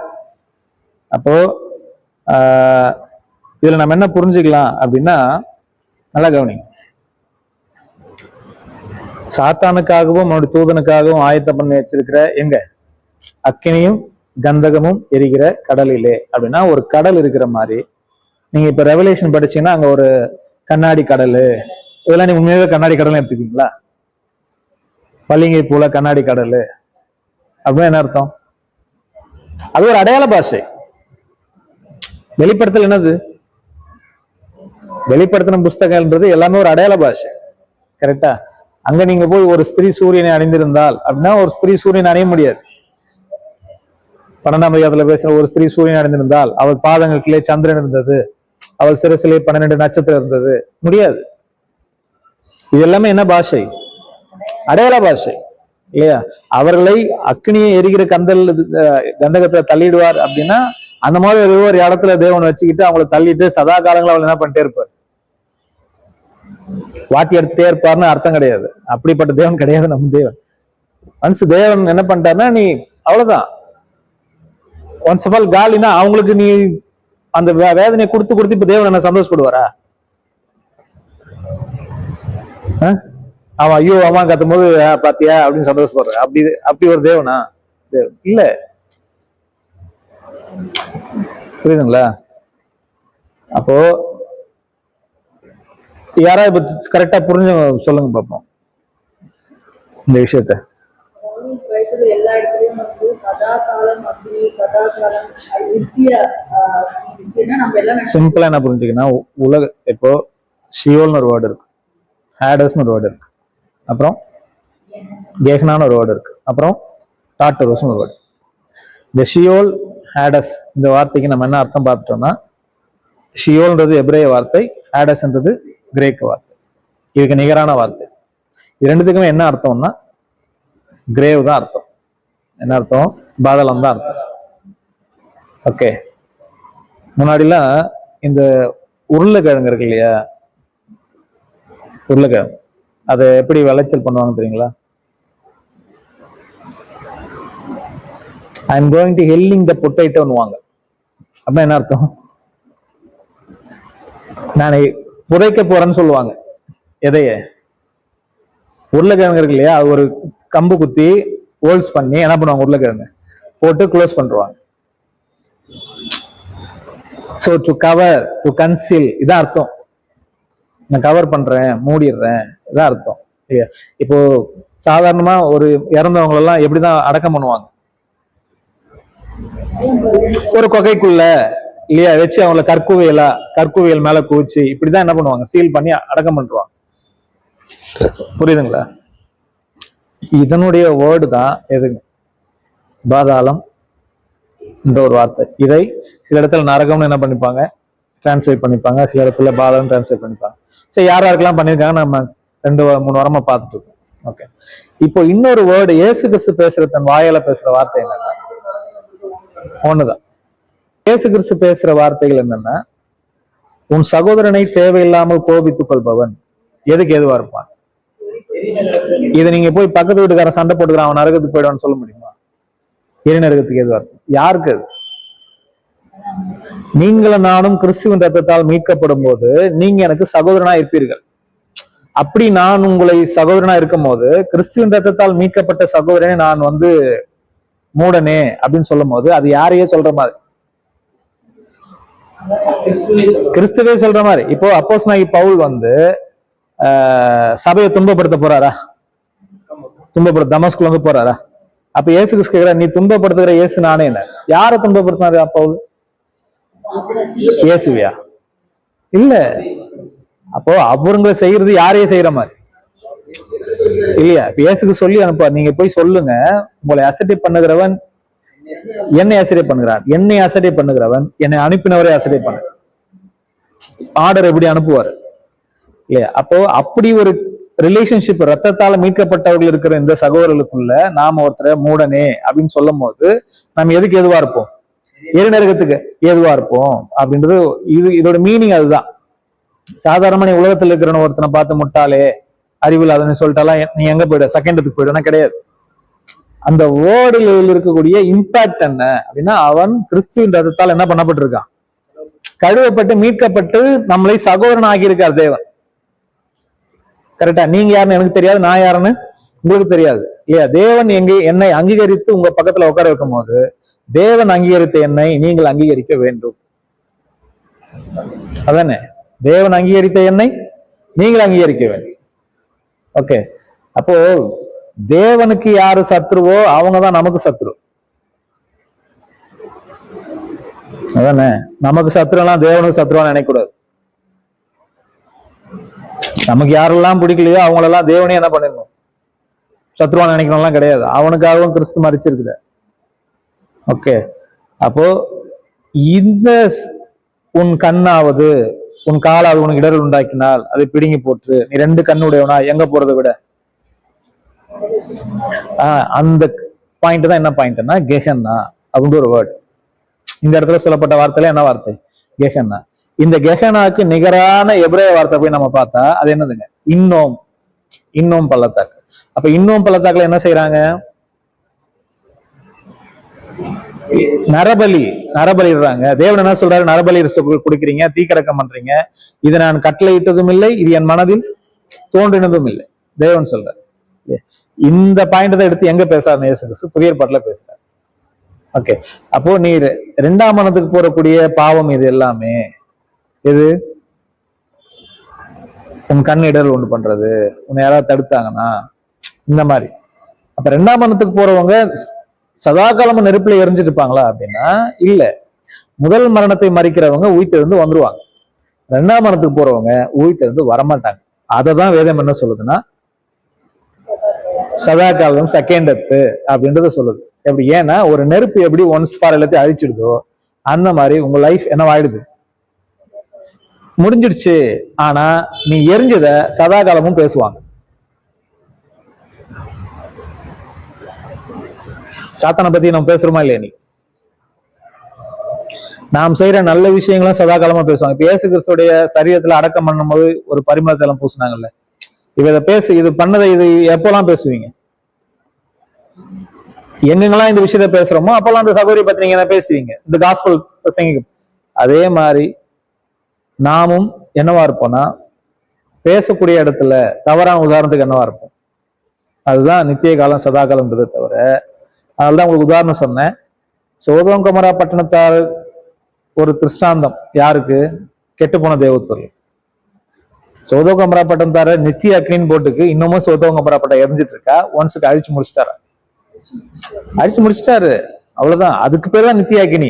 அப்போ இதுல நம்ம என்ன புரிஞ்சுக்கலாம் அப்படின்னா, நல்லா கவனிங்க. சாத்தானுக்காகவும் அவனுடைய தூதனுக்காகவும் ஆயத்தம் பண்ணி வச்சிருக்கிற எங்க? அக்கினியும் கந்தகமும் எரிகிற கடலிலே. அப்படின்னா ஒரு கடல் இருக்கிற மாதிரி. நீங்க இப்ப ரெவலேஷன் படிச்சீங்கன்னா அங்க ஒரு கண்ணாடி கடல், இதெல்லாம் நீங்க உண்மையாவே கண்ணாடி கடல் எடுத்துக்கீங்களா? பள்ளிங்கை போல கண்ணாடி கடல் அப்படின்னு என்ன அர்த்தம்? அது ஒரு அடையாள பாஷை. வெளிப்படுத்தல் என்னது? வெளிப்படுத்தின புஸ்தகம்ன்றது எல்லாமே ஒரு அடையாள பாஷை. கரெக்டா? அங்க நீங்க போய் ஒரு ஸ்திரீ சூரியனை அணிந்திருந்தால் அப்படின்னா ஒரு ஸ்திரீ சூரியனை அணிய முடியாது. 12ஆம் அதிகாரத்துல பேசுற ஒரு ஸ்திரீ சூரியனை அணிந்திருந்தால் அவள் பாதங்களுக்குள்ளே சந்திரன் இருந்தது, அவள் சிரசிலே 12 நட்சத்திரம் இருந்தது, முடியாது. இது எல்லாமே என்ன பாஷை? அடையாள பாஷை இல்லையா? அவர்களை அக்னியை எரிகிற கந்தகத்தை தள்ளிடுவார் அப்படின்னா அந்த மாதிரி ஒரு இடத்துல தேவன் வச்சுக்கிட்டு அவங்களை தள்ளிட்டு சதா காலங்களை அவள் என்ன பண்ணிட்டே இருப்பார், வாட்டி எடுத்துட்டே இருப்பார்னு அர்த்தம் கிடையாது. அப்படிப்பட்ட தேவன் கிடையாது நம்ம தேவன். ஒன்ஸ் தேவன் என்ன பண்ணிட்டாருன்னா நீ அவ்வளவுதான். ஒன்ஸ் ஆஃப் ஆல் காலினா அவங்களுக்கு நீ அந்த வேதனையை கொடுத்து இப்ப தேவன் என்ன சந்தோஷப்படுவாரா? அவன் ஐயோ அம்மா கத்தும் போது பாத்தியா அப்படின்னு சந்தோஷப்படுற அப்படி ஒரு தேவனா? இல்ல. புரியுதுங்களா? அப்போ யாராவது கரெக்டா புரிஞ்சு சொல்லுங்க பாப்போம் இந்த விஷயத்த. எல்லா இடத்துலயும் வந்து சதாகாலம் அக்னி, சதாகாலம் நம்ம எல்லாம் சிம்பிளா என்ன புரிஞ்சுக்கன்னா, உலக இப்போ ஷியோல்னு ஒரு வேர்டு இருக்கு, ஹேடஸ்னு ஒரு வேர்டு இருக்கு, அப்புறம் கேஹ்னான்னு ஒரு வேர்டு இருக்கு, அப்புறம் டார்டரஸ்னு ஒரு வேர்டு. இந்த ஷியோல் ஹேடஸ் இந்த வார்த்தைக்கு நம்ம என்ன அர்த்தம் பார்த்துட்டோம்னா, ஷியோல்ன்றது எபிரேய வார்த்தை, ஹேடஸ்ன்றது கிரேக்க வார்த்தை. இதுக்கு நிகரான வார்த்தை. இது ரெண்டுத்துக்குமே என்ன அர்த்தம்னா கிரேவ் தான் அர்த்தம். என்ன அர்த்தம்? பாதளம் தான் அர்த்தம். ஓகே. முன்னாடிலாம் இந்த உருளைக்கிழங்கு இருக்கு இல்லையா, உருளைக்கிழங்கு அதை எப்படி விளைச்சல் பண்ணுவாங்க தெரியுங்களா? ஐ எம் கோயிங் டு ஹெல்லிங் த பொட்டேட்டோன்னுவாங்க. அப்படின்னா என்ன அர்த்தம்? நான் புதைக்க போறேன்னு சொல்லுவாங்க. எதைய? உருளைக்கிழங்கு இருக்கு இல்லையா, அது ஒரு கம்பு குத்தி ஹோல்ஸ் பண்ணி என்ன பண்ணுவாங்க, உருளைக்கிழங்கு போட்டு க்ளோஸ் பண்ணுவாங்க. சோ டு கவர், டு கன்சீல், இதான் அர்த்தம். நான் கவர் பண்றேன், மூடிடுறேன், இதான் அர்த்தம். இப்போ சாதாரணமா ஒரு இறந்தவங்க எல்லாம் எப்படிதான் அடக்கம் பண்ணுவாங்க? ஒரு கொகைக்குள்ள இல்லையா வச்சு அவங்கள கற்குவியல் மேல குவிச்சு இப்படிதான் என்ன பண்ணுவாங்க, சீல் பண்ணி அடக்கம் பண்ணுவாங்க. புரியுதுங்களா? இதனுடைய வேர்டு தான் எதுங்க? பாதாளம் இந்த ஒரு வார்த்தை. இதை சில இடத்துல நரகம்னு என்ன பண்ணிப்பாங்க, டிரான்ஸ்லேட் பண்ணிப்பாங்க, சில இடத்துல பாதாளம் டிரான்ஸ்லேட் பண்ணிப்பாங்க. சரி, யாருக்கெல்லாம் பண்ணிருக்காங்க நம்ம 2-3 வாரமா பார்த்துட்டு இருக்கோம். ஓகே. இப்போ இன்னொரு வேர்டு இயேசு கிறிஸ்து பேசுற, தன் வாயால பேசுற வார்த்தை என்னன்னா ஒண்ணுதான். இயேசு கிறிஸ்து பேசுற வார்த்தைகள் என்னன்னா, உன் சகோதரனை தேவையில்லாமல் கோபித்துக் கொள்பவன் எதுக்கு எதுவா இருப்பான். இதை நீங்க போய் பக்கத்து வீட்டுக்காரன் சண்டை போட்டுக்கிறான், அவன் நரகத்துக்கு போயிடுவான்னு சொல்ல முடியுமா? நரகத்துக்கு எதுவா இருக்கும்? யாருக்கு அது? நீங்களும் நானும் கிறிஸ்துவின் ரத்தத்தால் மீட்கப்படும் போது நீங்க எனக்கு சகோதரனா இருப்பீர்கள். அப்படி நான் உங்களை சகோதரனா இருக்கும் போது, கிறிஸ்துவின் ரத்தத்தால் மீட்கப்பட்ட சகோதரனை நான் வந்து மூடனே அப்படின்னு சொல்லும் போது அது யாரையே சொல்ற மாதிரி, கிறிஸ்துவே சொல்ற மாதிரி. இப்போ அப்போஸ்தலனாகிய பவுல் வந்து சபையை துன்பப்படுத்த போறாரா? தமஸ்குல வந்து போறாரா? அப்ப இயேசு கிறிஸ்து கேக்குற, நீ துன்பப்படுத்துகிற இயேசு நானே. என்ன யாரை துன்பப்படுத்தினாரு பவுல்? இயேசுவியா? இல்ல. அப்போ அவருங்க செய்யறது யாரையே செய்யற மாதிரி இல்லையா? இப்ப இயேசுக்கு சொல்லி அனுப்பார், நீங்க போய் சொல்லுங்க, உங்களை அசட்டை பண்ணுகிறவன் என்னை அசட்டை பண்ணுகிறான், என்னை அசட்டை பண்ணுகிறவன் என்னை அனுப்பினவரை அசட்டை பண்ண. ஆர்டர் எப்படி அனுப்புவார் இல்லையா? அப்போ அப்படி ஒரு ரிலேஷன்ஷிப், ரத்தத்தால மீட்கப்பட்டவர்கள் இருக்கிற இந்த சகோதரர்களுக்குள்ள நாம ஒருத்தரை மூடனே அப்படின்னு சொல்லும் போது நம்ம எதுக்கு எதுவா இருப்போம்? நரகத்துக்கு ஏதுவா இருப்போம் அப்படின்றது இதோட மீனிங் அதுதான். சாதாரணமா நீ உலகத்துல இருக்கிற ஒருத்தனை பார்த்து முட்டாளே, அறிவில் அதன்னு சொல்லிட்டாலாம் நீ எங்க போயிட, செகண்டத்துக்கு போயிடுனா கிடையாது. அந்த வேர்டில் இருக்கக்கூடிய இம்பாக்ட் என்ன அப்படின்னா, அவன் கிறிஸ்துவின் ரத்தத்தால் என்ன பண்ணப்பட்டிருக்கான், கழுவப்பட்டு மீட்கப்பட்டு நம்மளை சகோதரன் ஆகியிருக்கார் தேவன். கரெக்டா? நீங்க யாருன்னு எனக்கு தெரியாது, நான் யாருன்னு உங்களுக்கு தெரியாது இல்லையா? தேவன் என்னை அங்கீகரித்து உங்க பக்கத்துல உட்கார வைக்கும் போது, தேவன் அங்கீகரித்த என்னை நீங்கள் அங்கீகரிக்க வேண்டும். அதானே? தேவன் அங்கீகரித்த என்னை நீங்கள் அங்கீகரிக்க வேண்டும். ஓகே. அப்போ தேவனுக்கு யாரு சத்ருவோ அவங்கதான் நமக்கு சத்ரு. அதானே? நமக்கு சத்ருலாம் தேவனுக்கு சத்ருவா நினைக்கக்கூடாது. நமக்கு யாரெல்லாம் பிடிக்கலையோ அவங்களெல்லாம் தேவனே என்ன பண்ணிடணும், சத்ருவா நினைக்கணும்லாம் கிடையாது. அவனுக்காகவும் கிறிஸ்து மரிச்சிருக்குது. ஓகே. அப்போ இந்த உன் கண்ணாவது உன் கால் அது உனக்கு இடர்கள் உண்டாக்கினால் அதை பிடுங்கி போற்று. நீ 2 கண்ணு உடையவனா எங்க போறதை விட. அந்த பாயிண்ட் தான் என்ன பாயிண்ட்னா கெஹன்னா அப்படின்னு ஒரு வேர்டு. இந்த இடத்துல சொல்லப்பட்ட வார்த்தையில என்ன வார்த்தை? கெஹன்னா. இந்த கெஹனாக்கு நிகரான எபிரேய வார்த்தை போய் நம்ம பார்த்தா அது என்னதுங்க? இன்னோம். இன்னோம் பள்ளத்தாக்கு. அப்ப இன்னோம் பள்ளத்தாக்குல என்ன செய்யறாங்க? நரபலிடுறாங்க. தேவன் என்ன சொல்றாரு? நரபலி கொடுக்குறீங்க, தீக்கடக்கம் பண்றீங்க, இதை நான் கட்டளையிட்டதும் இல்லை, இது என் மனதில் தோன்றினதும் இல்லை. தேவன் சொல்றாரு. இந்த பாயிண்ட் தான் எடுத்து எங்க பேசுறாரு? இயேசு கிறிஸ்து புதிய ஏற்பாட்டுல பேசுறாரு. ஓகே, அப்போ நீ 2ஆம் மனத்துக்கு போறக்கூடிய பாவம் இது எல்லாமே எது? உன் கண் இடர் ஒன்று பண்றது, உன்னை யாராவது தடுத்தாங்கன்னா இந்த மாதிரி. அப்ப 2ஆம் மனத்துக்கு போறவங்க சதாகாலமும் நெருப்புல எரிஞ்சிட்டு இருப்பாங்களா அப்படின்னா இல்ல. முதல் மரணத்தை மறிக்கிறவங்க உயிர்த்தெழுந்து வந்துருவாங்க. 2ஆம் மரணத்துக்கு போறவங்க உயிர்த்தெழுந்து வரமாட்டாங்க. அததான் வேதம் என்ன சொல்லுதுன்னா சதாகாலம் செகண்ட் டெத் அப்படின்றத சொல்லுது. எப்படி? ஏன்னா ஒரு நெருப்பு எப்படி ஒன்ஸ் ஃபார் எல்லாத்தையும் அழிச்சிடுதோ அந்த மாதிரி உங்க லைஃப் என்னவாயிடுது? முடிஞ்சிடுச்சு. ஆனா நீ எரிஞ்சத சதாகாலமும் பேசுவாங்க. சாத்தானை பத்தி நம்ம பேசுறோமா இல்லையா? நீ நாம் செய்யற நல்ல விஷயங்களும் சதாகாலமா பேசுவாங்க. இப்ப இயேசு கிறிஸ்துடைய சரீரத்துல அடக்கம் பண்ணும்போது ஒரு பரிமளத்தெல்லாம் பூசினாங்கல்ல. இப்ப இதை இது பண்ணதை இது எப்பெல்லாம் பேசுவீங்க? எங்கெங்கெல்லாம் இந்த விஷயத்த பேசுறோமோ அப்பெல்லாம் அந்த சகோதரி பத்தி நீங்க என்ன பேசுவீங்க? இந்த காஸ்பல் பிரசங்க. அதே மாதிரி நாமும் என்னவா இருப்போம்னா பேசக்கூடிய இடத்துல தவறான உதாரணத்துக்கு என்னவா இருப்போம்? அதுதான் நித்திய காலம் சதாகாலம்ன்றதை தவிர. அதனால்தான் உங்களுக்கு உதாரணம் சொன்னேன். சோதோம் கொமோரா பட்டணத்தார் ஒரு திருஷ்டாந்தம் யாருக்கு? கெட்டு போன தேவத்தூர். சோதோம் கொமோரா பட்டணத்தார நித்திய அக்னின்னு போட்டுக்கு இன்னமும் சோதோம் கொமோரா பட்டம் எரிஞ்சிட்டு இருக்கா. ஒன்ஸுக்கு அழிச்சு முடிச்சிட்டாரு. அவ்வளவுதான். அதுக்கு பேர் தான் நித்திய அக்னி.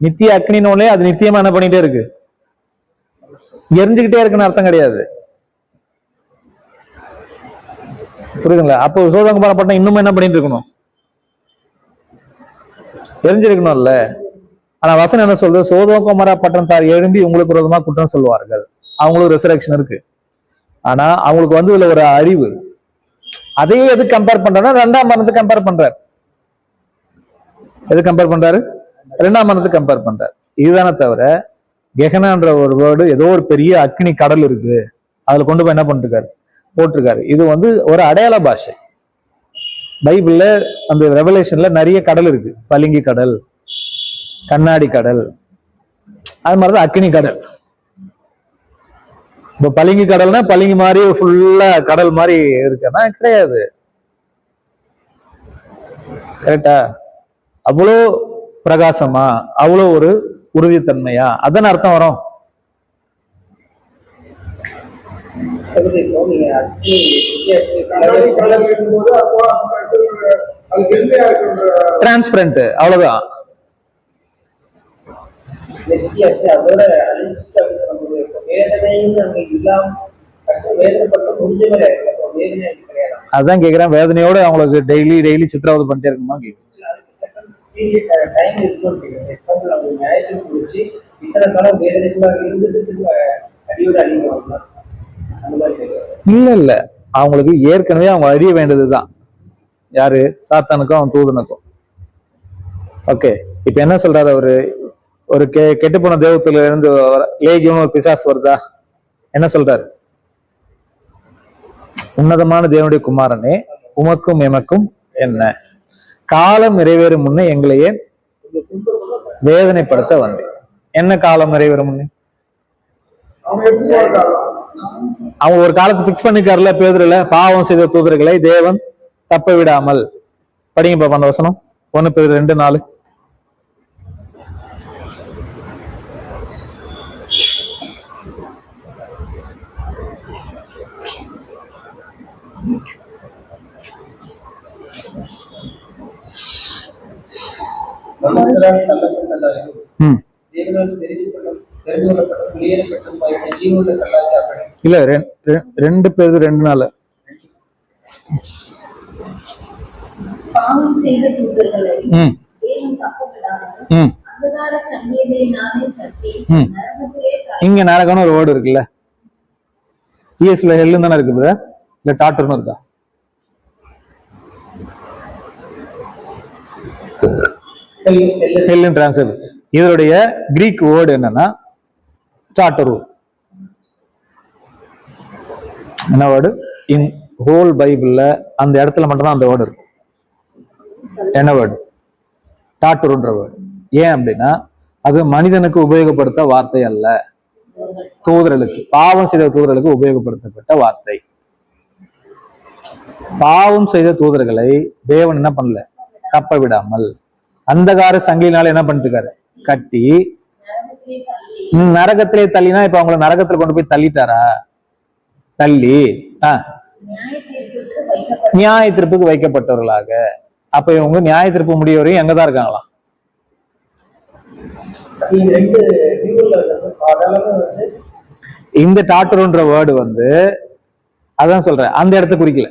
நித்திய அக்னினோலே அது நித்தியமா என்ன பண்ணிட்டே இருக்கு? எரிஞ்சுக்கிட்டே இருக்குன்னு அர்த்தம் கிடையாது. புரியுதுங்களா? அப்போ சோதோம் கொமோரா பட்டம் இன்னும் என்ன பண்ணிட்டு இருக்கணும்? எரிஞ்சிருக்கணும்ல. ஆனா வசனம் என்ன சொல்றது? சோதோம் கொமோரா பட்டணத்தார் எழும்பி உங்களுக்கு விரோதமா குற்றம் சொல்லுவார்கள். அவங்களுக்கு ரெசரக்ஷன் இருக்கு. ஆனா அவங்களுக்கு வந்து இதுல ஒரு அழிவு. அதையே எது கம்பேர் பண்றா? 2ஆம் மரணத்துக்கு கம்பேர் பண்றாரு. எது கம்பேர் பண்றாரு? 2ஆம் மரணத்துக்கு கம்பேர் பண்றாரு. இதுதானே தவிர கெஹனான்ற ஒரு வேர்டு ஏதோ ஒரு பெரிய அக்னி கடல் இருக்கு, அதுல கொண்டு போய் என்ன பண்ணிருக்காரு? போட்டிருக்காரு. இது வந்து ஒரு அடையாள பாஷை. பைபிள்ல அந்த ரெவலேஷன்ல நிறைய கடல் இருக்கு. பளிங்கு கடல், கண்ணாடி கடல், அது மாதிரிதான் அக்னி கடல். இப்ப பளிங்கு கடல்னா பளிங்கு மாதிரி ஃபுல்லா கடல் மாதிரி இருக்குன்னா கிடையாது. கரெக்டா? அவ்வளோ பிரகாசமா, அவ்வளோ ஒரு உறுதித்தன்மையா? அதான அர்த்தம் வரும். டிரான்ஸ்பரண்ட், அவ்வளவுதான். அதான் கேக்குறேன். வேதனையோட அவங்களுக்கு டெய்லி சித்திரவதை பண்ணிட்டே இருக்குமா? இல்ல அவங்களுக்கு ஏற்கனவே அவங்க அறிய வேண்டியதுதான். யாரு? சாத்தானுக்கும் அவன் தூதனுக்கும். ஓகே, இப்ப என்ன சொல்றாரு அவரு? ஒரு கெட்டு போன தேவத்துல இருந்து லேகியம் ஒரு பிசாசு வருதா? என்ன சொல்றாரு? உன்னதமான தேவனுடைய குமாரனே, உமக்கும் எமக்கும் என்ன? காலம் நிறைவேறும் முன்னே எங்களையே வேதனைப்படுத்த வந்தேன். என்ன காலம் நிறைவேறும் முன்னே? அவங்க ஒரு காலத்தை பிக்ஸ் பண்ணிக்காருல பேதுருல, பாவம் செய்த தூதர்களை தேவன் தப்ப விடாமல். படிங்க பாப்பா அந்த வசனம். 1 Peter 2:4. இல்ல 2 Peter 2:4. பாவம் செய்த தூதர்களை தேவன் தப்ப விடாமல் அந்தகார சங்கிலிகளினாலே கட்டி நரகத்திலே இங்க நரகம்னு ஒரு வேர்டு இருக்குல்ல, இஎஸ்ல ஹெல்லும் தானே இருக்குது, இல்ல டாட்டர்னு இருக்கா? ஹெல்லும் டிரான்ஸ்லேட். இதனுடைய கிரீக் வேர்டு என்னன்னா டாட்டரு. என்ன வேர்டு? இன் ஹோல் பைபிள்ல அந்த இடத்துல மட்டும்தான் அந்த வேர்டு இருக்கும். என்ன வேர்டு? டாட்டருன்ற வேர்டு. ஏன் அப்படின்னா அது மனிதனுக்கு உபயோகப்படுத்த வார்த்தை அல்ல, தூதர்களுக்கு, பாவம் செய்த தூதர்களுக்கு உபயோகப்படுத்தப்பட்ட வார்த்தை. பாவம் செய்த தூதர்களை தேவன் என்ன பண்ணல? தப்ப விடாமல் அந்தகார சங்கிலினால என்ன பண்ணிட்டு இருக்காரு? கட்டி நரகத்திலே தள்ளினா, இப்ப அவங்களை நரகத்துல கொண்டு போய் தள்ளிட்டாரா? தள்ளி நியாய தீர்ப்புக்கு வைக்கப்பட்டவர்களாக. அப்ப இவங்க நியாய தீர்ப்பு முடிய வரையும் எங்கதான் இருக்காங்களா? இந்த டாட்டர்ன்ற வேர்டு வந்து அதான் சொல்றேன், அந்த இடத்த குறிக்கல.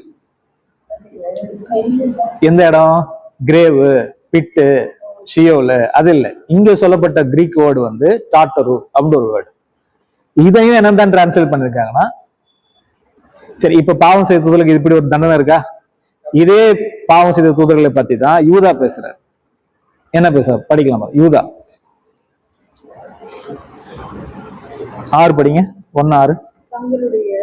எந்த இடம்? கிரேவு, பிட்டு, ஷியோல, அது இல்லை. இங்க சொல்லப்பட்ட கிரீக் வேர்டு வந்து டாட்டரு அப்படின்னு ஒரு வேர்டு. இதையும் என்னதான் டிரான்ஸ்லேட் பண்ணிருக்காங்கன்னா, சரி இப்ப பாவம் செய்த தூதர்களுக்கு இப்படி ஒரு தண்டனை இருக்கா? இதே பாவம் செய்த தூதர்களை பத்தி தான் யூதா பேசுறாரு. என்ன பேசுறாரு? படிக்கலாமா? யூதா 6 படிங்க, 1:6. தங்களுடைய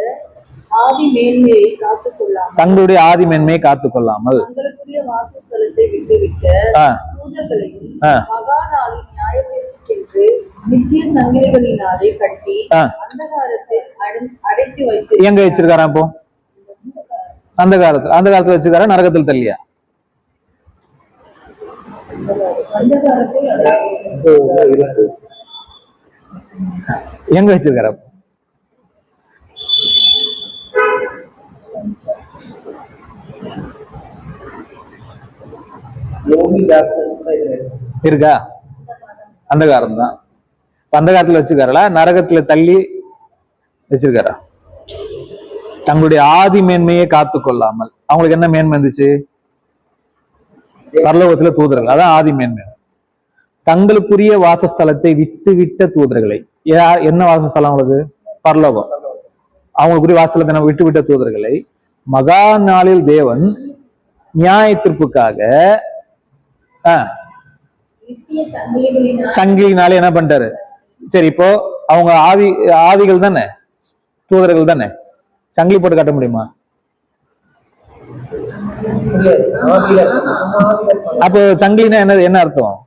ஆதி மேன்மையை காத்துக் கொள்ளாமல், தங்களுடைய ஆதி மேன்மையை காத்துக் கொள்ளாமல் தங்களுக்குரிய வாசஸ்தலத்தை விட்டுவிட்ட தூதர்களையும் மகா நாளின் நியாயத்திற்கென்று நித்திய சங்கிலிகளினாலே கட்டி அந்தகாரத்தில் அடைத்து வைத்து. எங்க வச்சிருக்காரா? அப்போ அந்த காலத்துல வச்சிருக்காரா? நரகத்தில் தள்ளியா? எங்க வச்சிருக்காரு? இருக்கா? அந்த காலம் தான். அந்த காலத்துல வச்சிருக்காரா? நரகத்துல தள்ளி வச்சிருக்காரா? தங்களுடைய ஆதி மேன்மையை காத்து கொள்ளாமல். அவங்களுக்கு என்ன மேன்மை இருந்துச்சு? பரலோகத்துல தூதர்கள், அதான் ஆதி மேன்மை. தங்களுக்குரிய வாசஸ்தலத்தை விட்ட தூதர்களை. என்ன வாசஸ்தலம் அவங்களுக்கு? பரலோகம். அவங்களுக்குரிய வாசஸ்தலத்தை விட்ட தூதர்களை மகா நாளில் தேவன் நியாய தீர்ப்புக்காக சங்கிலினாலே என்ன பண்ணிட்டாரு? சரி, இப்போ அவங்க ஆவிகள் தானே, தூதர்கள் தானே, சங்கிலி போட்டு காட்ட முடியுமா? அப்போ சங்கிலினா என்ன அர்த்தம்?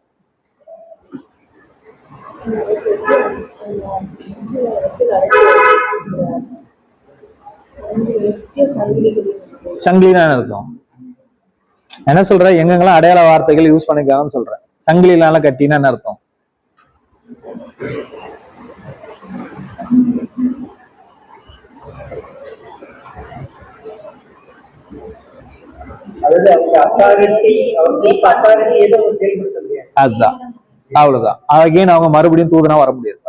சங்கிலினா என்ன அர்த்தம்? என்ன சொல்ற? எங்கெங்கெல்லாம் அடையாள வார்த்தைகள் யூஸ் பண்ணிக்காங்கன்னு சொல்றேன். சங்கிலினால கட்டினா என்ன அர்த்தம்? அதுதான், அவ்வளவுதான். அகைன் அவங்க மறுபடியும் தூதனா வர முடியாது.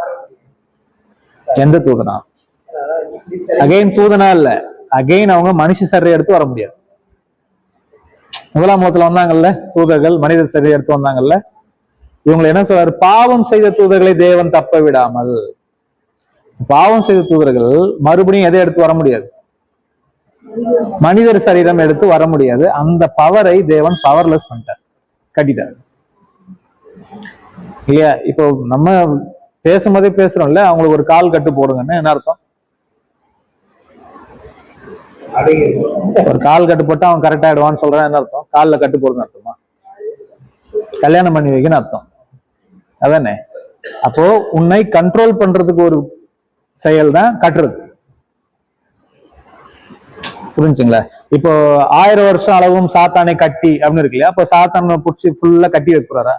எந்த தூதனா? அகைன் தூதனா இல்ல, அகைன் அவங்க மனுஷ சரீரம் எடுத்து வர முடியாது. முதலாம் முகத்துல வந்தாங்கல்ல தூதர்கள், மனித சரீரம் எடுத்து வந்தாங்கல்ல, இவங்களை என்ன சொல்றாரு? பாவம் செய்த தூதர்களை தேவன் தப்ப விடாமல். பாவம் செய்த தூதர்கள் மறுபடியும் எதை எடுத்து வர முடியாது? மனிதர் சரீரம் எடுத்து வர முடியாது. அந்த பவரை தேவன் பவர்லெஸ் பண்ணிட்டார், கட்டிட்டார். இல்லையா? இப்போ நம்ம பேசும்போதே பேசுறோம்ல, அவங்களுக்கு ஒரு கால் கட்டு போடுங்கன்னு என்ன அர்த்தம்? ஒரு கால் கட்டு போட்டா அவன் கரெக்ட் ஆயிடுவான்னு சொல்றான். என்ன அர்த்தம்? காலில் கட்டு போடுன்னு அர்த்தமா? கல்யாணம் பண்ணி வைக்கன்னு அர்த்தம் அதானே? அப்போ உன்னை கண்ட்ரோல் பண்றதுக்கு ஒரு செயல் தான் கட்டுறது. புரிஞ்சுங்களா? இப்போ 1000 வருஷம் அளவும் சாத்தானை கட்டி அப்படின்னு இருக்கு இல்லையா? அப்போ சாத்தானை பிடிச்சி ஃபுல்லா கட்டி வைக்கிறாரா?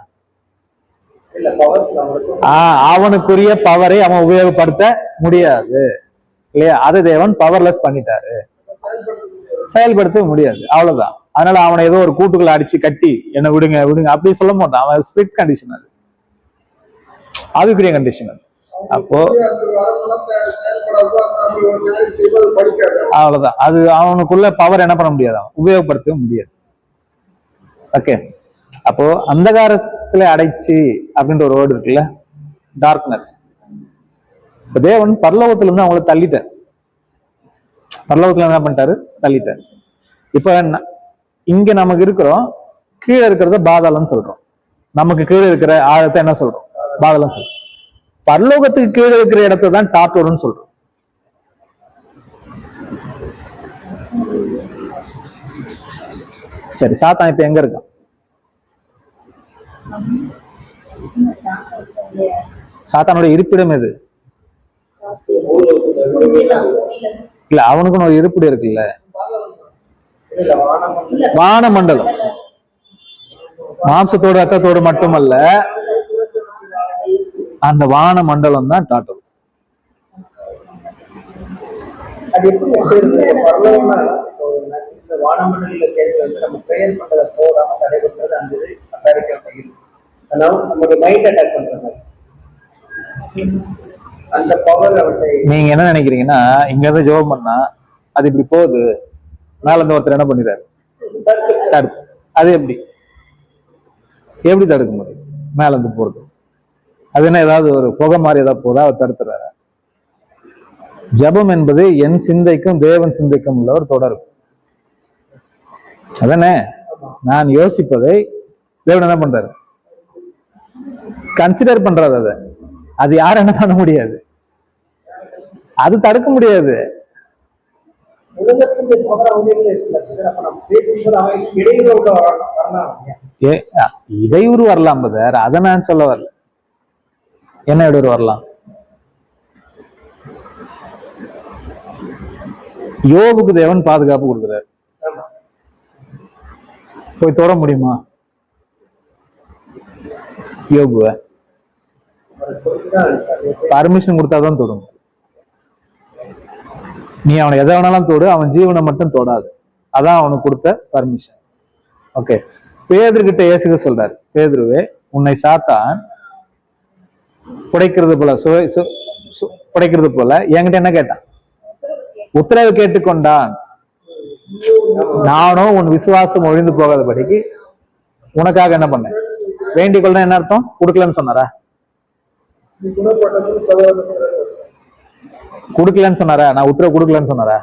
அவனுக்குரிய பவரை அவன் உபயோகப்படுத்த முடியாது இல்லையா? அது தேவன் பவர்லெஸ் பண்ணிட்டாரு, செயல்படுத்த முடியாது. அவ்வளவுதான். அதனால அவனை ஏதோ ஒரு கூட்டுக்குள்ள அடிச்சு கட்டி என்ன விடுங்க விடுங்க அப்படி சொல்ல மாட்டான். அவன் ஸ்பிரிட் கண்டிஷன், அது ஆவிக்குரிய கண்டிஷன். அப்போ அவ்வளவுதான். அது அவனுக்குள்ள பவர் என்ன பண்ண முடியாது, அவன் உபயோகப்படுத்த முடியாது. ஓகே. அப்போ அந்தகாரத்துல அடைச்சு அப்படின்ற ஒரு வேர்டு இருக்குல்ல, டார்க்னஸ். இப்ப தேவன் பரலோகத்துல இருந்து அவங்கள தள்ளிட்டார். பரலோகத்துல என்ன பண்ணிட்டாரு? தள்ளிட்டார். இப்ப இங்க நமக்கு இருக்கிறோம், கீழே இருக்கிறத பாதாளம் சொல்றோம். நமக்கு கீழே இருக்கிற ஆழத்தை என்ன சொல்றோம்? பாதாளம் சொல்றோம். பரலோகத்துக்கு கீழே இருக்கிற இடத்தை தான் டாட்டோர்னு சொல்றோம். சரி, சாத்தான் இப்ப எங்க இருக்கான்? சாத்தானுடைய இருப்பிடம் எது? இல்ல, அவனுக்குன்னு ஒரு இருப்பிடம் இருக்குல்ல, வானமண்டலம். மாம்சத்தோடு ரத்தத்தோடு மட்டுமல்ல, அந்த வான மண்டலம் தான் டாட்டோ. அது எப்படி பரலோகம்னா இந்த வானமண்டலில சேர்ந்து வந்து நம்ம பிரேயர் பண்றதை போடாம தடைபடுறது அந்த இது அமெரிக்கா அதனால நம்மளுடைய மைண்ட் அட்டாக் பண்றாங்க. அந்த பவர் அவர்கிட்ட. நீங்க என்ன நினைக்கிறீங்கன்னா, இங்க இருந்து ஜெபம் பண்ணா அது இப்படி போகுது, மேல இருந்து ஒருத்தர் என்ன பண்ணிடுறாரு? தடுப்பு. அது எப்படி எப்படி தடுக்க முடியும்? மேல இருந்து போறது அது என்ன, ஏதாவது ஒரு புகை மாதிரி ஏதாவது போதா அவர் தடுத்துறாரு? ஜபம் என்பது என் சிந்தைக்கும் தேவன் சிந்தைக்கும் உள்ள ஒரு தொடர்பு. அதானே? நான் யோசிப்பதை தேவன் என்ன பண்றாரு? கன்சிடர் பண்றாரு. அதை அது யாரும் என்ன பண்ண முடியாது, அது தடுக்க முடியாது. இடையூறு வரலாம் பதர், அதை நான் சொல்ல வரல. என்ன இடையூறு வரலாம்? யோபுக்கு தேவன் பாதுகாப்பு கொடுக்கிறார். போய் தொட முடியுமா யோபுவ? பர்மிஷன் கொடுத்தாதான் தொடும். நீ அவனை எதை வேணாலும் தொடு, அவன் ஜீவனை மட்டும் தொடாது. அதான் அவனுக்கு கொடுத்த பர்மிஷன். ஓகே, பேதுருகிட்ட இயேசு சொல்றாரு, பேதுருவே, உன்னை சாத்தான் புடைக்கிறது போல புடைக்கிறது போல என்கிட்ட என்ன கேட்டான்? உத்தரவு கேட்டுக்கொண்டான். நானும் உன் விசுவாசம் ஒழிந்து போகாதபடிக்கு உனக்காக என்ன பண்ணேன்? வேண்டிக் கொள்ள. என்ன அர்த்தம்? கொடுக்கலன்னு சொன்னாரா? கொடுக்கலன்னு சொன்னாரா? நான் உத்தரவு கொடுக்கலன்னு சொன்னாரா?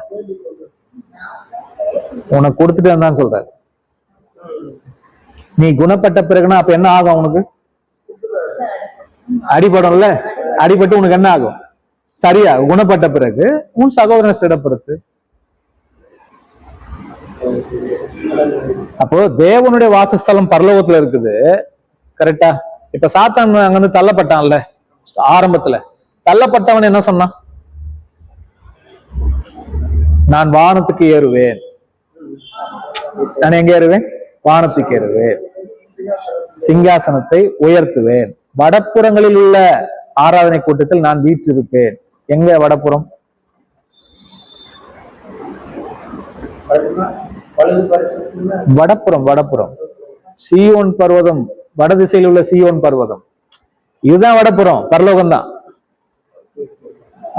உனக்கு கொடுத்துட்டு தான் சொல்றாரு. நீ குணப்பட்ட பிறகுனா அப்ப என்ன ஆகும்? உனக்கு அடிபடும்ல, அடிபட்டு உனக்கு என்ன ஆகும்? சரியா, குணப்பட்ட பிறகு உன் சகோதரனை சிடப்படுத்து. அப்போ தேவனுடைய வாசஸ்தலம் பரலோகத்துல இருக்குது, கரெக்டா? இப்ப சாத்தான் அங்க வந்து தள்ளப்பட்டான்ல, ஆரம்பத்துல தள்ளப்பட்டவன் என்ன சொன்னான்? நான் வானத்துக்கு ஏறுவேன். நான் எங்க ஏறுவேன்? வானத்துக்கு ஏறுவேன். சிங்காசனத்தை உயர்த்துவேன். வடப்புறங்களில் உள்ள ஆராதனை கூட்டத்தில் நான் வீற்றிருப்பேன். எங்க வடப்புறம்? வடப்புறம். வடப்புறம் சீயோன் பர்வதம், வடதிசையில் உள்ள சீயோன் பர்வதம், இதுதான் வடப்புறம். பரலோகம் தான்.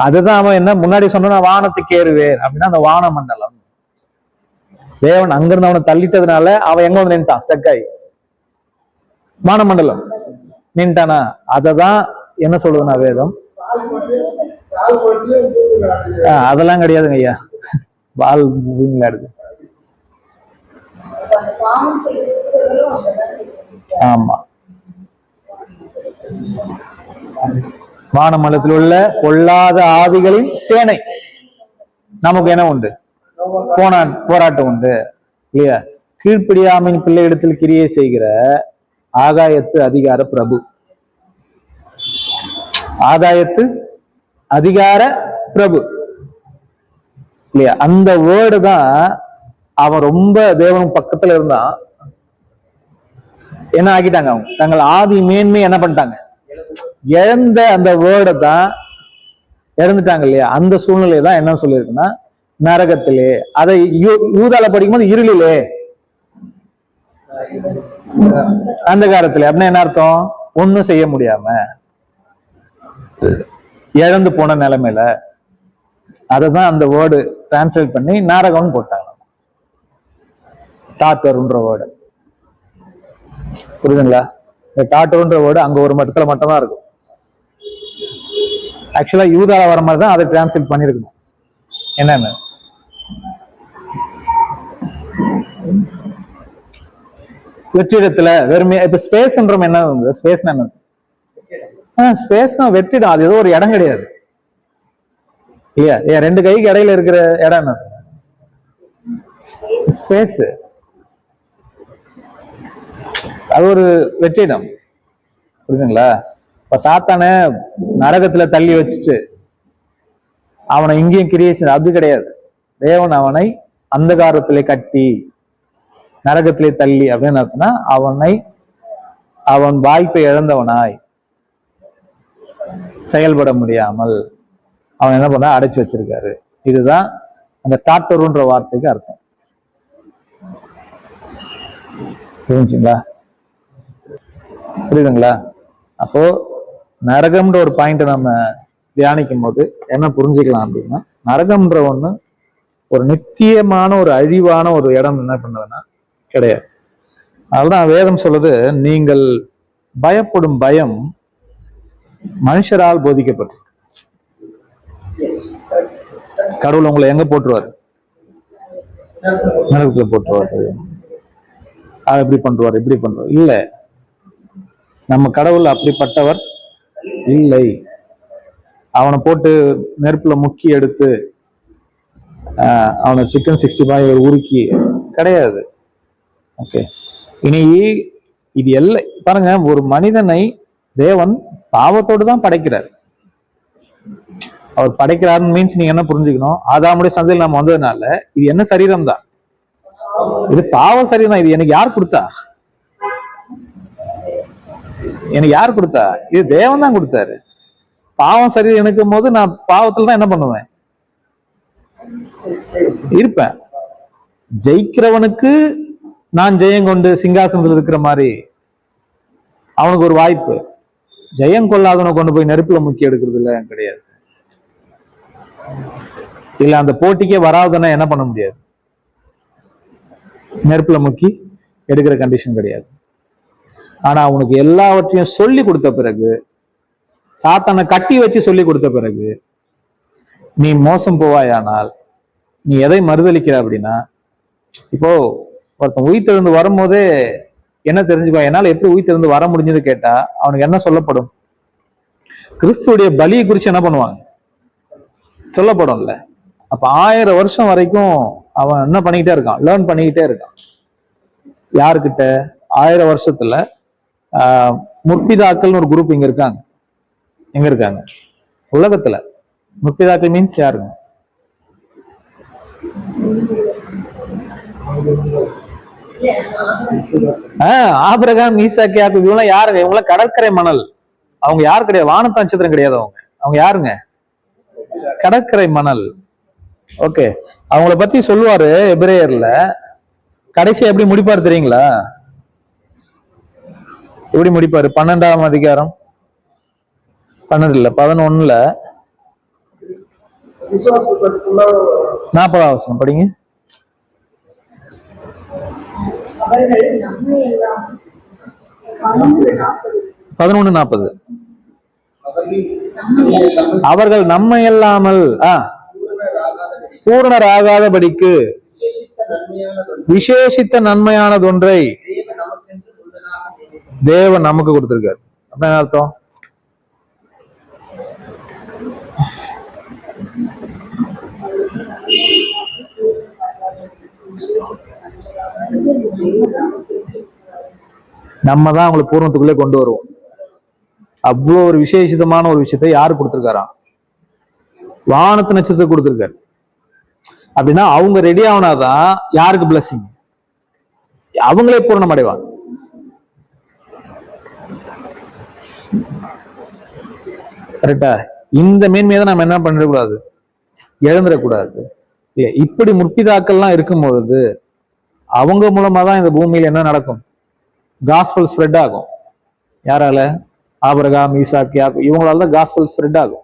அதுதான் அவன் என்ன முன்னாடி சொன்ன, வானத்துக்கு ஏறுவேன் அப்படின்னா அந்த வான மண்டலம். தேவன் அங்கிருந்து அவனை தள்ளிட்டதுனால அவன் எங்க வந்து நின்ட்டான்? ஸ்டக் ஆகி வானமண்டலம் நின்ட்டானா? அததான் என்ன சொல்லுதுன்னா வேதம், அதெல்லாம் கிடையாதுங்க ஐயா, வால் விளையாடுது. ஆமா, வானமண்டலத்தில் உள்ள பொல்லாத ஆவிகளின் சேனை. நமக்கு என்ன உண்டு? போராட்டம் உண்டு இல்லையா? கீழ்ப்படியாமையின் பிள்ளையிடத்தில் கிரியை செய்கிற ஆகாயத்து அதிகார பிரபு. ஆகாயத்து அதிகார பிரபு இல்லையா? அந்த வேர்டு தான் அவன் ரொம்ப தேவனும் பக்கத்துல இருந்தான். என்ன ஆக்கிட்டாங்க? அவங்க தங்கள் ஆதி மேன்மை என்ன பண்ணிட்டாங்க? இழந்த அந்த வேர்டை தான் இறந்துட்டாங்க இல்லையா? அந்த சூழ்நிலை தான் என்ன சொல்லியிருக்குன்னா, நரகத்திலே. அதை யூதால படிக்கும்போது இருளிலே, அந்த காலத்துல. அப்படின்னா என்ன அர்த்தம்? ஒண்ணும் செய்ய முடியாம இழந்து போன நிலைமையில. அததான் அந்த வேர்டு டிரான்ஸ்லேட் பண்ணி நாரகம்னு போட்டாங்க. டாட்டர்ன்ற வேர்டு புரியுதுங்களா? இந்த டாட்டர்ன்ற வேர்டு அங்க ஒரு மட்டத்துல மட்டும்தான் இருக்கும். ஆக்சுவலா யூதால வர மாதிரி தான் அதை டிரான்ஸ்லேட் பண்ணிருக்கணும். என்னன்னு வெற்றிடத்துல வெறுமையா இப்ப ஸ்பேஸ்ன்றோம். என்ன ஸ்பேஸ்னா என்ன? ஸ்பேஸ்னா வெற்றிடம். அது ஏதோ ஒரு இடம் கிடையாது இல்லையா? ஏன் ரெண்டு கைக்கு இடையில இருக்கிற இடம் என்ன? ஸ்பேஸ். அது ஒரு வெற்றிடம். புரியுதுங்களா? இப்ப சாத்தான நரகத்துல தள்ளி வச்சுட்டு அவனை இங்கேயும் கிரியேஷன் அது கிடையாது. தேவன் அவனை அந்தகாரத்திலே கட்டி நரகத்திலே தள்ளி அப்படின்னு அர்த்தம்னா அவன் வாய்ப்பை இழந்தவனாய் செயல்பட முடியாமல் அவன் என்ன பண்ண அடைச்சு வச்சிருக்காரு. இதுதான் அந்த டாட்டருன்ற வார்த்தைக்கு அர்த்தம். புரிஞ்சுங்களா? புரியுதுங்களா? அப்போ நரகம்ன்ற ஒரு பாயிண்ட் நம்ம தியானிக்கும் போது என்ன புரிஞ்சுக்கலாம் அப்படின்னா, நரகம்ன்ற ஒண்ணு ஒரு நித்தியமான ஒரு அழிவான ஒரு இடம் என்ன பண்ணதுன்னா கிடையாது. அதனால்தான் வேதம் சொல்லுது, நீங்கள் பயப்படும் பயம் மனுஷரால் போதிக்கப்பட்டு. கடவுள் உங்களை எங்க போட்டுருவாரு? நரகத்துல போட்டுருவாரு. அது எப்படி பண்றாரு இப்படி பண்றாரு இல்ல. நம்ம கடவுள் அப்படிப்பட்டவர் இல்லை. அவனை போட்டு நெருப்புல முக்கி எடுத்து அவனை சிக்கன் 65 உருக்கி கிடையாது. ஓகே, இனி இது எல்லாம் பாருங்க, ஒரு மனிதனை தேவன் பாவத்தோடு தான் படைக்கிறார். அவர் படைக்கிறாருன்னு மீன்ஸ் நீங்க என்ன புரிஞ்சுக்கணும், ஆதாமுடைய சந்தையில் நம்ம வந்ததுனால இது என்ன சரீரம் தான்? இது பாவ சரீரம் தான். இது எனக்கு யார் கொடுத்தா? எனக்கு யார் கொடுத்தா? இது தேவன் தான் கொடுத்தாரு. பாவம் சரீரம் எனக்கும் போது நான் பாவத்துல தான் என்ன பண்ணுவேன்? இருப்பேன். ஜெயிக்கிறவனுக்கு நான் ஜெயம் கொண்டு சிங்காசனத்தில் இருக்கிற மாதிரி அவனுக்கு ஒரு வாய்ப்பு. ஜெயம் கொள்ளாதவனை கொண்டு போய் நெருப்புல முக்கி எடுக்கிறது இல்ல கிடையாது. இல்ல அந்த போட்டிக்கே வராதுன்னா என்ன பண்ண முடியாது? நெருப்புல முக்கி எடுக்கிற கண்டிஷன் கிடையாது. ஆனா அவனுக்கு எல்லாவற்றையும் சொல்லி கொடுத்த பிறகு, சாத்தானை கட்டி வச்சு சொல்லி கொடுத்த பிறகு நீ மோசம் போவாயானால் நீ எதை மறுதளிக்கிற அப்படின்னா, இப்போ ஒருத்தன் உயிர்த்தெழுந்து வரும்போதே என்ன தெரிஞ்சுக்கோ, என்னால எப்படி உயிர்த்தெழுந்து வர முடிஞ்சது கேட்டா அவனுக்கு என்ன சொல்லப்படும்? கிறிஸ்துவுடைய பலியை குறிச்சு என்ன பண்ணுவாங்க? சொல்லப்படும்ல. அப்ப 1000 வருஷம் வரைக்கும் அவன் என்ன பண்ணிக்கிட்டே இருக்கான்? லேர்ன் பண்ணிக்கிட்டே இருக்கான். யாருக்கிட்ட? 1000 வருஷத்துல முற்பிதாக்கள்னு ஒரு குரூப் இங்க இருக்காங்க. எங்க இருக்காங்க? உலகத்துல. முற்பிதாக்கள் மீன்ஸ் யாருங்க? ஆபிரகாம், ஈசாக்கு, யாக்கோபு, இவங்களாம் யாருங்க? இவங்களாம் கடற்கரை மணல். அவங்க யாரு கிடையாது, வானத்து நட்சத்திரம் கிடையாது. அவங்க யாருங்க? கடற்கரை மணல். ஓகே, அவங்கள பத்தி சொல்லுவாரு எபிரேயர்ல. கடைசி எப்படி முடிப்பாரு தெரியுங்களா? எப்படி முடிப்பாரு? 12ஆம் அதிகாரம் 12 இல்ல 11ல 40ஆம் வசனம் படிங்க. அவர்கள் நம்மை எல்லாம் 11:40 அவர்கள் நம்மை இல்லாமல் பூரணராகாதபடிக்கு விசேஷித்த நன்மையானதொன்றை தேவன் நமக்கு கொடுத்திருக்காரு. அப்படின்னு அர்த்தம். நம்ம தான் அவங்களை பூர்ணத்துக்குள்ளே கொண்டு வருவோம். அவ்வளோ ஒரு விசேஷிதமான ஒரு விஷயத்தை யாரு கொடுத்திருக்காராம்? வானத்து நட்சத்திரத்தை கொடுத்திருக்காரு. அப்படின்னா அவங்க ரெடி ஆனாதான் யாருக்கு பிளஸிங்? அவங்களே பூரணம் அடைவாங்க. கரெக்டா? இந்த மேன்மையை தான் நம்ம என்ன பண்ணிடக்கூடாது, இழந்துடக்கூடாது. இப்படி முற்பிதாக்கள்லாம் இருக்கும் பொழுது அவங்க மூலமா தான் இந்த பூமியில என்ன நடக்கும்? காஸ்பல் ஸ்ப்ரெட் ஆகும். யாரால? ஆபிரகாம், ஈசாக்கு, யாக்கோபு, இவங்களால தான் காஸ்பல் ஸ்ப்ரெட் ஆகும்.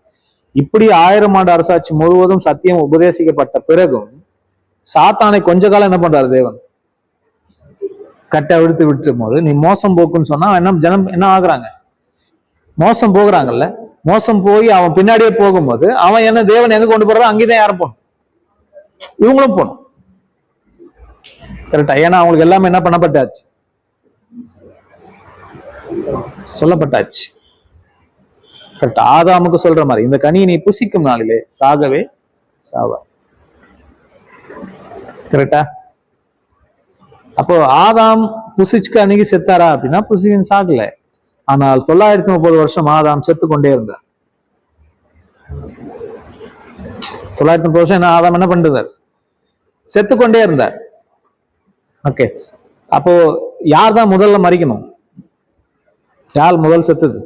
இப்படி 1000 ஆண்டு அரசாட்சி முழுவதும் சத்தியம் உபதேசிக்கப்பட்ட பிறகும் சாத்தானை கொஞ்ச காலம் என்ன பண்றாரு தேவன்? கட்டை அவிழ்த்து விட்டு போது நீ மோசம் போக்குன்னு சொன்னா என்ன ஜனம் என்ன ஆகுறாங்க? மோசம் போகிறாங்கல்ல. மோசம் போய் அவன் பின்னாடியே போகும்போது அவன் என்ன தேவன் எங்க கொண்டு போறாரோ அங்கேதான் யாரும் போகணும், இவங்களும் போகணும். கரெக்டா? ஏன்னா அவங்களுக்கு எல்லாமே என்ன பண்ணப்பட்டாச்சு, சொல்லப்பட்டாச்சு. கரெக்டா? ஆதாமுக்கு சொல்ற மாதிரி இந்த கனியை நீ புசிக்கும் நாளிலே சாகவே சாவா. கரெக்டா? அப்போ ஆதாம் புசிச்சுக்கு அன்னைக்கு செத்தாரா அப்படின்னா புசிக்கு சாகல. ஆனால் 930 வருஷம் ஆதாம் செத்து கொண்டே இருந்தார். 930 வருஷம் என்ன ஆதாம் என்ன பண்றார்? செத்து கொண்டே இருந்தார். ஓகே, அப்போ யார் தான் முதல்ல மறிக்கணும்? யார் முதல் செத்தது?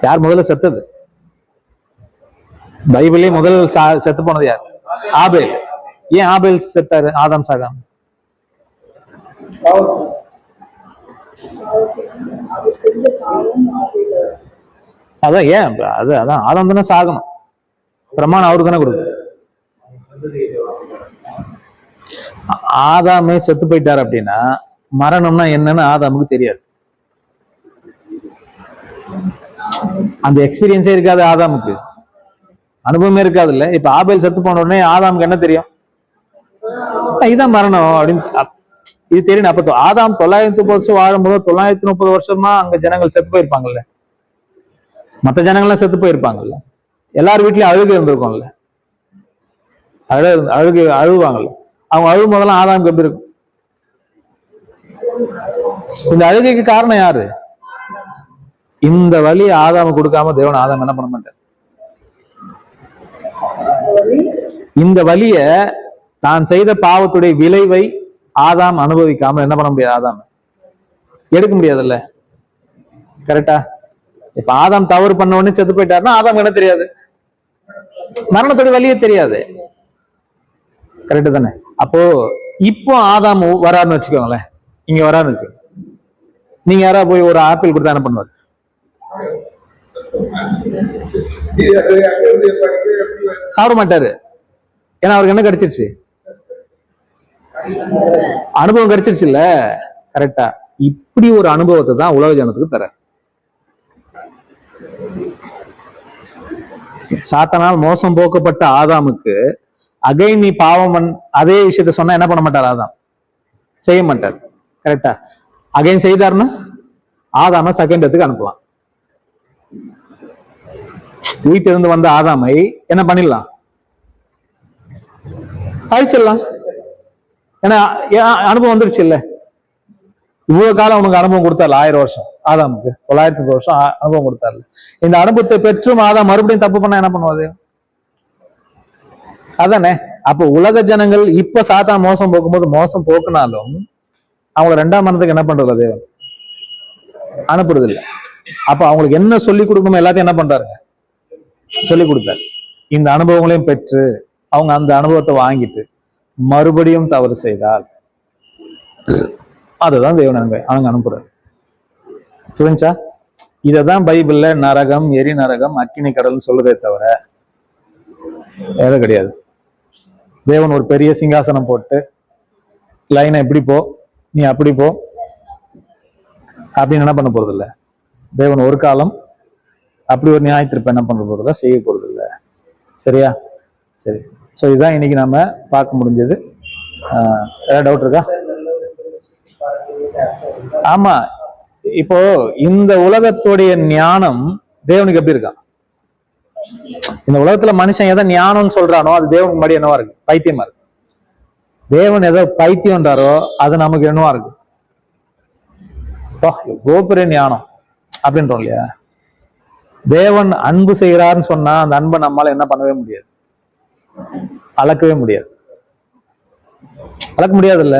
யார் முதல்ல செத்தது? பைபிளே முதல் செத்து போனது யார்? ஆபேல். ஏன் ஆபேல் செத்தாரு, ஆதாம் சாகாம? அதான் ஏன் அதான் ஆதாம் தானே சாகணும், பிரமாணம் அவருக்கு தானே கொடுக்கும். ஆதாமே செத்து போயிட்டார் அப்படின்னா மரணம்னா என்னன்னு ஆதாமுக்கு தெரியாது. அந்த எக்ஸ்பீரியன்ஸே இருக்காது ஆதாமுக்கு, அனுபவமே இருக்காது இல்ல. இப்ப ஆபேல் செத்து போன உடனே ஆதாமுக்கு என்ன தெரியும்? இதான் மரணம் அப்படின்னு இது தெரியும். அப்ப ஆதாம் 930 வருஷம் வாழும்போது 930 வருஷமா அங்க ஜனங்கள் செத்து போயிருப்பாங்கல்ல, மற்ற ஜனங்கள்லாம் செத்து போயிருப்பாங்கல்ல, எல்லார் வீட்லயும் அழுகு இருந்திருக்கும்ல, அழுவாங்கல்ல. அவங்க அழுகும் போதெல்லாம் ஆதாமுக்கு எப்படி இருக்கும்? இந்த அழுகைக்கு காரணம் யாரு? இந்த வழி ஆதாம கொடுக்காம தேவன் ஆதாம் என்ன பண்ண மாட்டார். இந்த வழிய தான் செய்த பாவத்துடைய விளைவை ஆதாம் அனுபவிக்காம என்ன பண்ண முடியாது, ஆதாம் எடுக்க முடியாதுல்ல. கரெக்டா? இப்ப ஆதாம் தவறு பண்ண உடனே செத்து போயிட்டாருன்னா ஆதாம் என்ன தெரியாது, மரணத்துடைய வழியே தெரியாது. கரெக்டு தானே? அப்போ இப்போ ஆதாம் வராருன்னு வச்சுக்கோங்களேன், இங்க வராருன்னு வச்சுக்கோங்க, நீங்க யாராவது போய் ஒரு ஆப்பிள் கொடுத்தா என்ன பண்ணுவாரு? சாப்பிட மாட்டாரு. ஏன்னா அவருக்கு என்ன கிடைச்சிருச்சு, அனுபவம் கிடைச்சிருச்சு இல்ல. கரெக்டா? இப்படி ஒரு அனுபவத்தை தான் உலக ஜனத்துக்கு தர. சாத்தனால் மோசம் போக்கப்பட்ட ஆதாமுக்கு அகைன் நீ பாவம் அதே விஷயத்த சொன்னா என்ன பண்ண மாட்டார், ஆதாம் செய்ய மாட்டார். கரெக்டா? அகைன் செய்தார்னா ஆதாம செகண்ட் இடத்துக்கு அனுப்பலாம். வீட்டிலிருந்து வந்த ஆதாமை என்ன பண்ணிடலாம், அழிச்சிடலாம். ஏன்னா அனுபவம் வந்துருச்சு இல்ல. இவ்வளவு காலம் உனக்கு அனுபவம் கொடுத்தாரு, 1000 வருஷம் ஆதாமுக்கு 930 வருஷம் அனுபவம் கொடுத்தாரு. இந்த அனுபவத்தை பெற்றும் ஆதாம் மறுபடியும் தப்பு பண்ணா என்ன பண்ணுவாரு? அதானே? அப்போ உலக ஜனங்கள் இப்ப சாத்தா மோசம் போக்கும்போது மோசம் போக்குனாலும் அவங்கள 2ஆம் மரணத்துக்கு என்ன பண்றது தேவன் அனுப்புறது இல்லை. அப்ப அவங்களுக்கு என்ன சொல்லி கொடுக்கணும் எல்லாத்தையும் என்ன பண்றாருங்க, சொல்லி கொடுத்தாரு. இந்த அனுபவங்களையும் பெற்று அவங்க அந்த அனுபவத்தை வாங்கிட்டு மறுபடியும் தவறு செய்தால் அதுதான் தேவன் அவங்க அனுப்புறாரு. புரிஞ்சா? இததான் பைபிள்ல நரகம், எரி நரகம், அக்கினி கடல் சொல்றதே தவிர வேற கிடையாது. தேவன் ஒரு பெரிய சிங்காசனம் போட்டு லைனை எப்படி போ, நீ அப்படி போ அப்படின்னு என்ன பண்ண போறது இல்ல. தேவன் ஒரு காலம் அப்படி ஒரு நியாயத்திருப்ப என்ன பண்ண போறதா, செய்ய போறது இல்ல. சரியா? சரி. ஸோ இதுதான் இன்னைக்கு நம்ம பார்க்க முடிஞ்சது. ஏதாவது டவுட் இருக்கா? ஆமா, இப்போ இந்த உலகத்துடைய ஞானம் தேவனுக்கு எப்படி இருக்கான்? இந்த உலகத்துல மனுஷன் எதை ஞானம்னு சொல்றானோ அது தேவனுக்கு முன்னாடி என்னவா இருக்கு, பைத்தியமா இருக்கு. தேவன் எதோ பைத்தியம்ன்றாரோ அது நமக்கு என்னவா இருக்கு, எவ்வளோ பெரிய ஞானம் அப்படின்றோம் இல்லையா. தேவன் அன்பு செய்கிறாருன்னு சொன்னா அந்த அன்பை நம்மளால என்ன பண்ணவே முடியாது, அளக்கவே முடியாது. அளக்க முடியாதுல்ல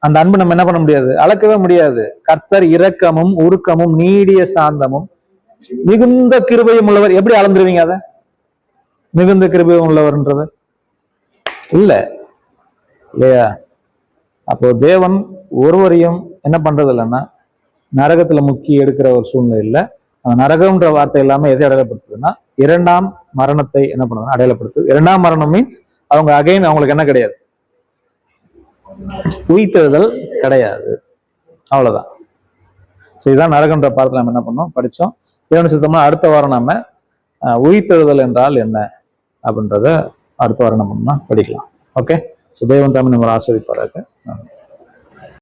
அந்த அன்பு, நம்ம என்ன பண்ண முடியாது, அளக்கவே முடியாது. கர்த்தர் இரக்கமும் உருக்கமும் நீடிய சாந்தமும் மிகுந்த கிருபையும் உள்ளவர். எப்படி அளந்துருவீங்க அத, மிகுந்த கிருபையும் உள்ளவர்ன்றது இல்ல இல்லையா? அப்போ தேவன் ஒருவரையும் என்ன பண்றது இல்லைன்னா நரகத்துல முக்கி எடுக்கிற ஒரு சூழ்நிலை இல்லை. அந்த நரகம்ன்ற வார்த்தை இல்லாம எதை அடையாளப்படுத்துதுன்னா 2ஆம் மரணத்தை என்ன பண்ணுறது அடையாளப்படுத்துது. 2ஆம் மரணம் மீன்ஸ் அவங்க அகைன் அவங்களுக்கு என்ன கிடையாது, உயிர்த்தெழுதல் கிடையாது. அவ்வளவுதான். ஸோ இதான் நரகன்ற பாடத்தில் நம்ம என்ன பண்ணோம் படித்தோம். தேவனை சித்தம்னா அடுத்த வாரம் நாம உயிர்த்தெழுதல் என்றால் என்ன அப்படின்றத அடுத்த வாரம் நம்ம படிக்கலாம். ஓகே, ஸோ தேவன் தமிழ் நம்ம ஆசிரியப்பாராக.